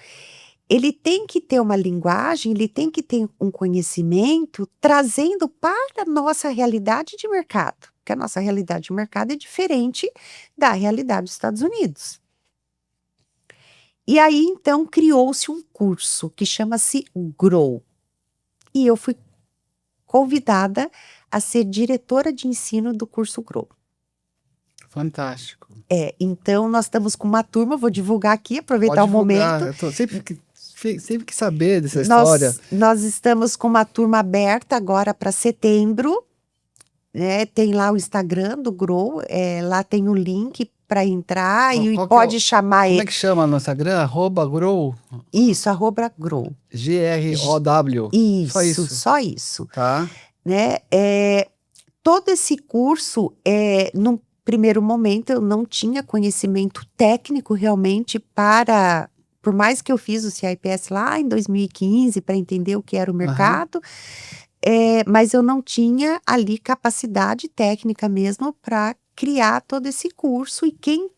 B: ele tem que ter uma linguagem, ele tem que ter um conhecimento trazendo para a nossa realidade de mercado, porque a nossa realidade de mercado é diferente da realidade dos Estados Unidos. E aí, então, criou-se um curso que chama-se Grow. E eu fui convidada a ser diretora de ensino do curso Grow.
A: Fantástico.
B: Então nós estamos com uma turma, vou divulgar aqui, aproveitar o momento.
A: Eu sempre quis saber dessa história.
B: Nós estamos com uma turma aberta agora para setembro, né? Tem lá o Instagram do Grow, lá tem o link para entrar e pode chamar ele.
A: Como é que chama no Instagram? @grow?
B: Isso, @grow.
A: GROW.
B: Isso, só isso.
A: Tá.
B: Né? Todo esse curso, num primeiro momento, eu não tinha conhecimento técnico realmente por mais que eu fiz o CIPS lá em 2015 para entender o que era o mercado, mas eu não tinha ali capacidade técnica mesmo para criar todo esse curso. E quem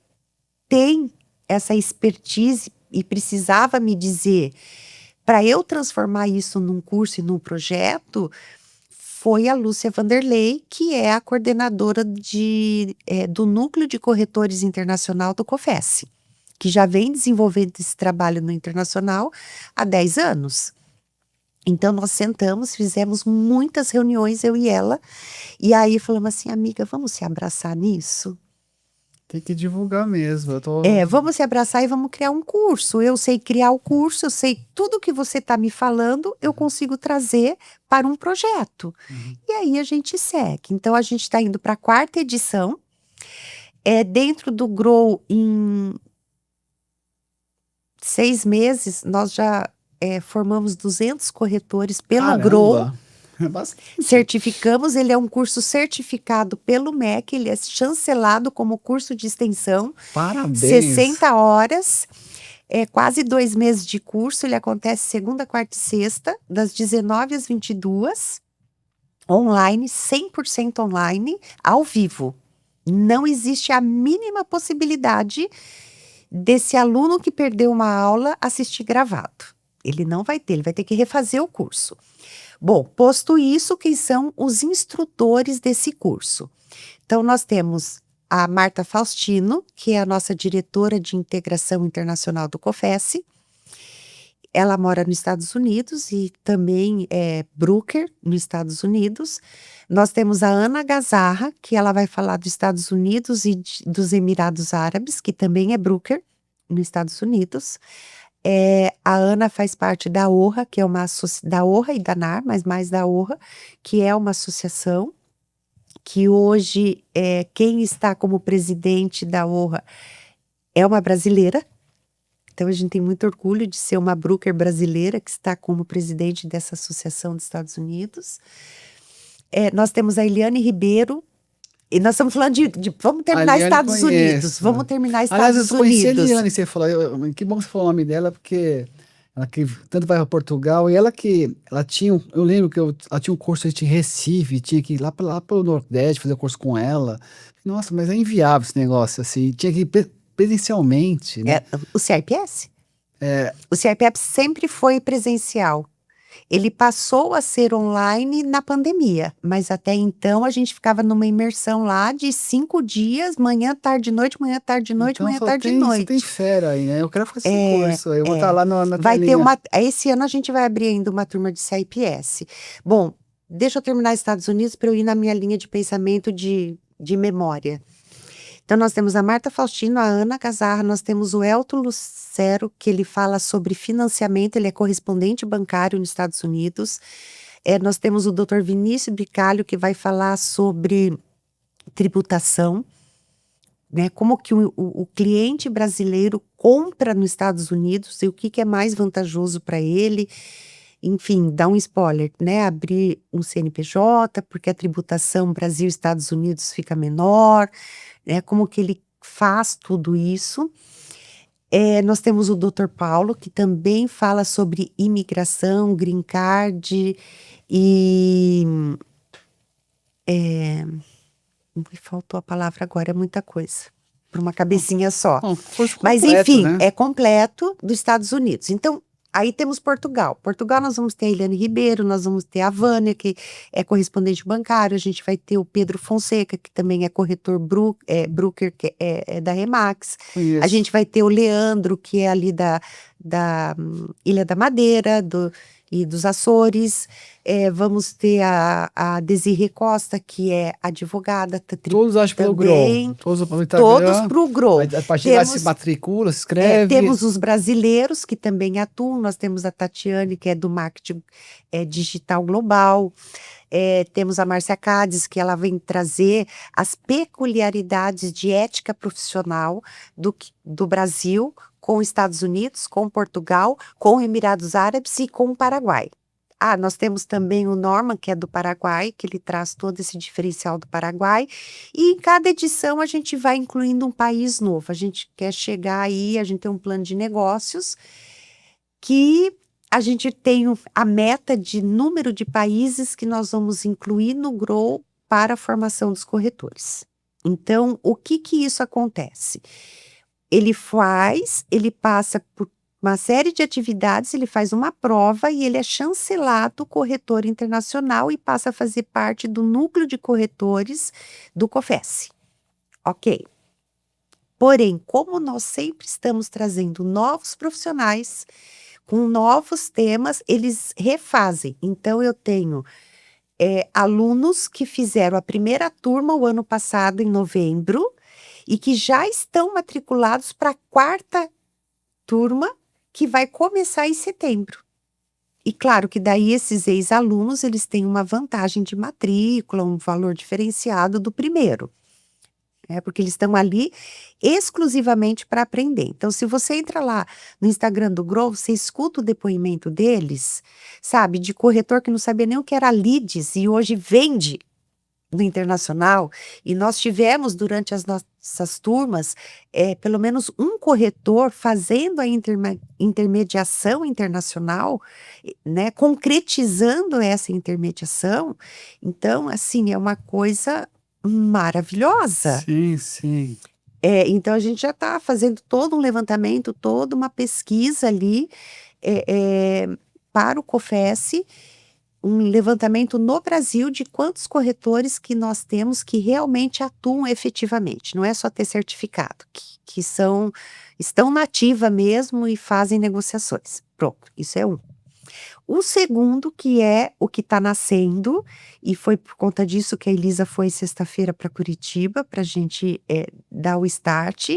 B: tem essa expertise e precisava me dizer para eu transformar isso num curso e num projeto, foi a Lúcia Vanderlei, que é a coordenadora do Núcleo de Corretores Internacional do COFES, que já vem desenvolvendo esse trabalho no internacional há 10 anos. Então, nós sentamos, fizemos muitas reuniões, eu e ela, e aí falamos assim, amiga, vamos se abraçar nisso?
A: Tem que divulgar mesmo.
B: Vamos se abraçar e vamos criar um curso. Eu sei criar o curso, eu sei tudo que você está me falando, eu consigo trazer para um projeto. E aí a gente segue. Então, a gente está indo para a 4ª edição. Dentro do Grow, em 6 meses, nós já formamos 200 corretores pelo
A: Caramba.
B: Grow.
A: É bastante.
B: Certificamos, ele é um curso certificado pelo MEC, ele é chancelado como curso de extensão,
A: Parabéns.
B: 60 horas, é quase 2 meses de curso, ele acontece segunda, quarta e sexta, das 19 às 22, online, 100% online, ao vivo. Não existe a mínima possibilidade desse aluno que perdeu uma aula assistir gravado. Ele não vai ter, ele vai ter que refazer o curso. Bom, posto isso, quem são os instrutores desse curso? Então, nós temos a Marta Faustino, que é a nossa diretora de integração internacional do COFES. Ela mora nos Estados Unidos e também é broker nos Estados Unidos. Nós temos a Ana Gazarra, que ela vai falar dos Estados Unidos e dos Emirados Árabes, que também é broker nos Estados Unidos. A Ana faz parte da ORRA, que é da ORRA e da NAR, mas mais da ORRA, que é uma associação que hoje quem está como presidente da ORRA é uma brasileira. Então, a gente tem muito orgulho de ser uma broker brasileira que está como presidente dessa associação dos Estados Unidos. Nós temos a Eliane Ribeiro, e nós estamos falando vamos terminar Estados Unidos. Vamos terminar
A: Aliás,
B: Estados
A: eu conheci a
B: Unidos.
A: Eliane, você falou. Que bom que você falou o nome dela, porque ela que tanto vai para Portugal, e ela tinha, eu lembro que ela tinha um curso em Recife, tinha que ir lá para o Nordeste fazer o curso com ela. Nossa, mas é inviável esse negócio, assim, tinha que ir presencialmente, né?
B: O CIPS? O CIPS sempre foi presencial. Ele passou a ser online na pandemia, mas até então a gente ficava numa imersão lá de 5 dias, manhã, tarde, noite, manhã, tarde, noite,
A: Então,
B: manhã,
A: só
B: tarde,
A: tem, só tem
B: noite.
A: fera aí, né? Eu quero fazer esse curso, eu vou estar lá na
B: Vai ter
A: telinha.
B: esse ano a gente vai abrir ainda uma turma de CIPS. Bom, deixa eu terminar Estados Unidos para eu ir na minha linha de pensamento de memória. Então, nós temos a Marta Faustino, a Ana Gazarra, nós temos o Elton Lucero, que ele fala sobre financiamento, ele é correspondente bancário nos Estados Unidos. Nós temos o Dr. Vinícius Bicalho, que vai falar sobre tributação, né? Como que o cliente brasileiro compra nos Estados Unidos e o que é mais vantajoso para ele. Enfim, dá um spoiler, né? Abrir um CNPJ, porque a tributação Brasil e Estados Unidos fica menor, né? Como que ele faz tudo isso. Nós temos o Dr. Paulo, que também fala sobre imigração, green card e... me faltou a palavra agora, é muita coisa, para uma cabecinha só.
A: Curso
B: Mas
A: completo,
B: enfim,
A: né?
B: é completo dos Estados Unidos. Então, aí temos Portugal. Portugal nós vamos ter a Eliane Ribeiro, nós vamos ter a Vânia, que é correspondente bancário, a gente vai ter o Pedro Fonseca, que também é corretor broker, que é da Remax.
A: Conheço.
B: A gente vai ter o Leandro, que é ali da Ilha da Madeira, e dos Açores. Vamos ter a Desirê Costa, que é advogada.
A: Todos acham pelo
B: também.
A: Grow. Todos pelo
B: Todos
A: Instagram.
B: para o Grow.
A: A partir lá se matricula, se inscreve.
B: Temos os brasileiros que também atuam. Nós temos a Tatiane, que é do marketing digital global. Temos a Márcia Cades, que ela vem trazer as peculiaridades de ética profissional do Brasil com os Estados Unidos, com Portugal, com Emirados Árabes e com o Paraguai. Nós temos também o Norman, que é do Paraguai, que ele traz todo esse diferencial do Paraguai. E em cada edição a gente vai incluindo um país novo. A gente quer chegar aí, a gente tem um plano de negócios que a gente tem a meta de número de países que nós vamos incluir no Grow para a formação dos corretores. Então, o que isso acontece? Ele passa por uma série de atividades, ele faz uma prova e ele é chancelado corretor internacional e passa a fazer parte do núcleo de corretores do COFES. Ok. Porém, como nós sempre estamos trazendo novos profissionais com novos temas, eles refazem. Então, eu tenho alunos que fizeram a primeira turma o ano passado, em novembro, e que já estão matriculados para a quarta turma, que vai começar em setembro. E claro que daí esses ex-alunos, eles têm uma vantagem de matrícula, um valor diferenciado do primeiro. Porque eles estão ali exclusivamente para aprender. Então, se você entra lá no Instagram do Grow, você escuta o depoimento deles, sabe, de corretor que não sabia nem o que era leads e hoje vende no internacional, e nós tivemos durante as nossas turmas, pelo menos um corretor fazendo a intermediação internacional, né, concretizando essa intermediação. Então, assim, é uma coisa maravilhosa.
A: Sim, sim.
B: Então, a gente já está fazendo todo um levantamento, toda uma pesquisa ali para o COFES, um levantamento no Brasil de quantos corretores que nós temos que realmente atuam efetivamente. Não é só ter certificado, que estão na ativa mesmo e fazem negociações. Pronto, isso é um. O segundo, que é o que está nascendo, e foi por conta disso que a Elisa foi sexta-feira para Curitiba, para a gente dar o start,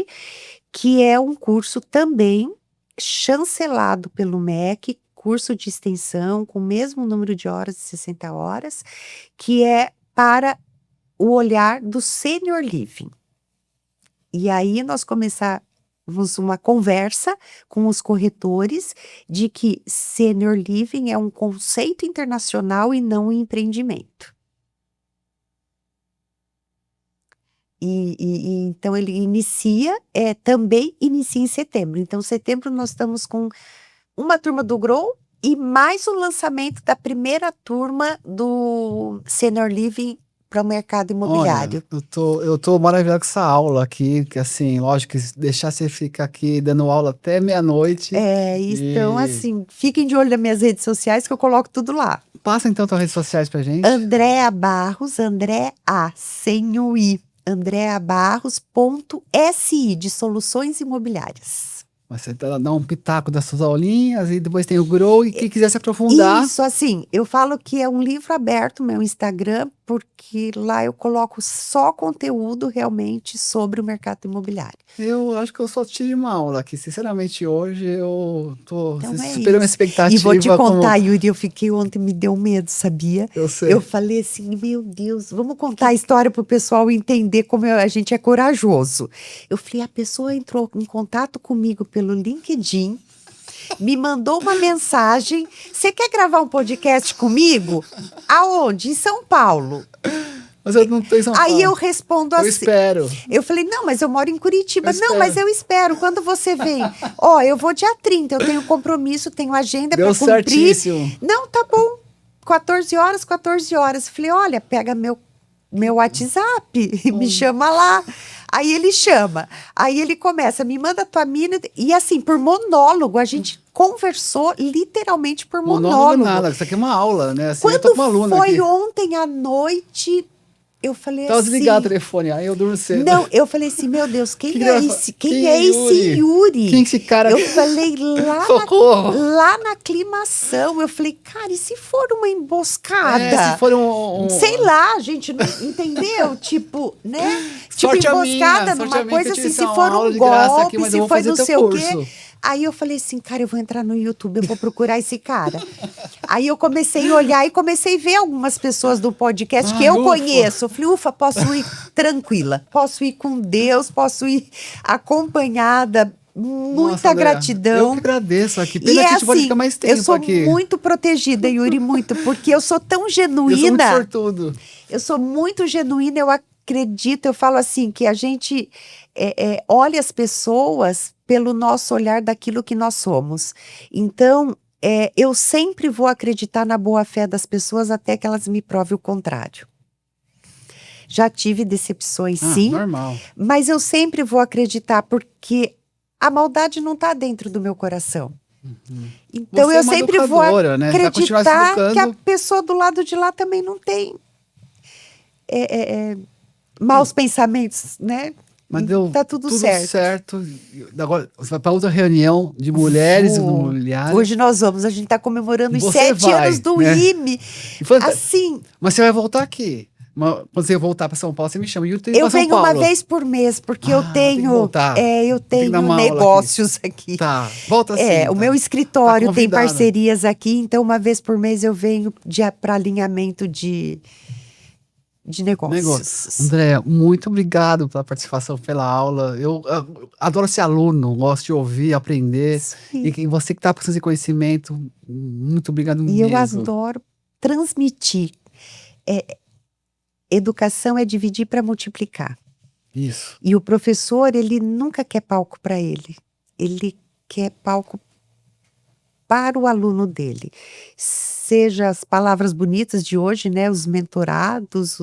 B: que é um curso também chancelado pelo MEC, curso de extensão com o mesmo número de horas, de 60 horas, que é para o olhar do senior living. E aí nós começamos uma conversa com os corretores de que senior living é um conceito internacional e não um empreendimento. Então ele também inicia em setembro. Então, em setembro nós estamos com uma turma do Grow e mais o lançamento da primeira turma do Senior Living para o mercado imobiliário.
A: Olha, eu tô maravilhado com essa aula aqui, que assim, lógico que deixar você ficar aqui dando aula até meia-noite.
B: Então assim, fiquem de olho nas minhas redes sociais que eu coloco tudo lá.
A: Passa então tuas redes sociais pra gente.
B: Andréa Barros, Andréa sem o I, andreabarros.si, de soluções imobiliárias.
A: Você dá um pitaco das suas aulinhas e depois tem o Grow e quem quiser se aprofundar.
B: Isso, assim, eu falo que é um livro aberto, meu Instagram, porque lá eu coloco só conteúdo realmente sobre o mercado imobiliário.
A: Eu acho que eu só tive uma aula aqui, sinceramente, hoje eu tô
B: isso.
A: superando a expectativa.
B: E vou te contar, Yuri, eu fiquei ontem, me deu medo, sabia?
A: Eu sei.
B: Eu falei assim, meu Deus, vamos contar a história pro pessoal entender como a gente é corajoso. Eu falei, a pessoa entrou em contato comigo pelo LinkedIn, me mandou uma mensagem, você quer gravar um podcast comigo? Aonde? Em São Paulo.
A: Mas eu não tô em São Paulo.
B: Aí eu respondo assim.
A: Eu espero.
B: Eu falei, não, mas eu moro em Curitiba. Não, mas eu espero. Quando você vem? Eu vou dia 30, eu tenho compromisso, tenho agenda para cumprir.
A: Deu certíssimo.
B: Não, tá bom. 14 horas. Falei, olha, pega meu WhatsApp e me chama lá. Aí ele chama, aí ele começa, me manda a tua mina, e assim, por monólogo, a gente conversou literalmente por monólogo.
A: Não é nada, isso aqui é uma aula, né? Assim,
B: Quando
A: eu tô com uma aluna
B: foi
A: aqui.
B: Ontem à noite, eu falei
A: Tava
B: assim...
A: desligado o telefone, aí eu durmo cedo.
B: Não, eu falei assim, meu Deus, quem é esse Yuri?
A: Quem é esse cara?
B: Eu falei lá na aclimação, eu falei, cara, e se for uma emboscada?
A: Se for
B: sei lá, a gente não entendeu, tipo, né? Tipo,
A: sorte
B: emboscada numa coisa assim, se for um golpe, aqui, se for não sei o quê. Aí eu falei assim, cara, eu vou entrar no YouTube, eu vou procurar esse cara. Aí eu comecei a olhar e comecei a ver algumas pessoas do podcast que eu conheço. Eu falei, ufa, posso ir tranquila, posso ir com Deus, posso ir acompanhada. Muita gratidão.
A: Eu que agradeço aqui. Pena que a gente pode ficar mais tempo aqui.
B: Eu sou muito protegida, Yuri, muito, porque eu sou tão genuína.
A: Eu sou muito sortudo.
B: Eu sou muito genuína, eu acredito, eu falo assim, que a gente olha as pessoas pelo nosso olhar daquilo que nós somos. Então, eu sempre vou acreditar na boa-fé das pessoas até que elas me provem o contrário. Já tive decepções, sim.
A: Normal.
B: Mas eu sempre vou acreditar, porque a maldade não está dentro do meu coração. Então, eu sempre vou acreditar que a pessoa do lado de lá também não tem maus pensamentos, né?
A: Mas deu
B: tá tudo certo.
A: Agora, você vai para outra reunião de mulheres imobiliárias.
B: Hoje nós vamos, a gente está comemorando os 7 anos do IME. Assim.
A: Mas você vai voltar aqui. Quando você voltar para São Paulo, você me chama.
B: Eu venho uma vez por mês, porque eu tenho negócios aqui.
A: Tá, volta assim.
B: O meu escritório tem parcerias aqui, então uma vez por mês eu venho para alinhamento de de
A: Negócio.
B: negócios.
A: André, muito obrigado pela participação, pela aula. Eu adoro ser aluno, gosto de ouvir, aprender.
B: Isso
A: E
B: aí.
A: você que está precisando de conhecimento, muito obrigado
B: E eu
A: mesmo.
B: adoro transmitir. Educação é dividir para multiplicar.
A: Isso.
B: E o professor, ele nunca quer palco para ele. Ele quer palco para o aluno dele. Seja as palavras bonitas de hoje, né, os mentorados,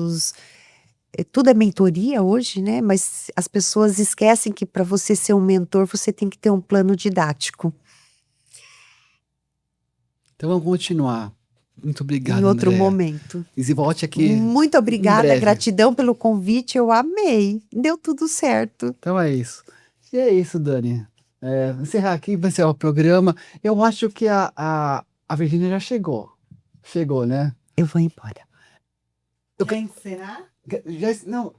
B: tudo é mentoria hoje, né, mas as pessoas esquecem que para você ser um mentor, você tem que ter um plano didático.
A: Então vamos continuar. Muito
B: Em
A: obrigado,
B: outro
A: Andréa.
B: momento.
A: E volte aqui
B: Muito
A: em
B: obrigada,
A: breve.
B: gratidão pelo convite, eu amei. Deu tudo certo.
A: Então é isso. E é isso, Dani. Encerrar aqui, vai encerrar o programa. Eu acho que a Virgínia já chegou. Chegou, né?
B: Eu vou embora.
A: Eu
C: Quer encerrar?
A: Não,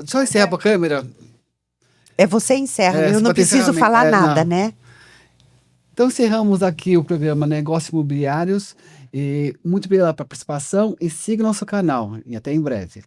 A: só encerra pra câmera.
B: É você encerra, eu
A: Você
B: não
A: vai ter
B: preciso
A: encerramento.
B: falar nada,
A: Não.
B: né?
A: Então encerramos aqui o programa Negócios Imobiliários. E muito obrigado pela participação e siga o nosso canal. E até em breve.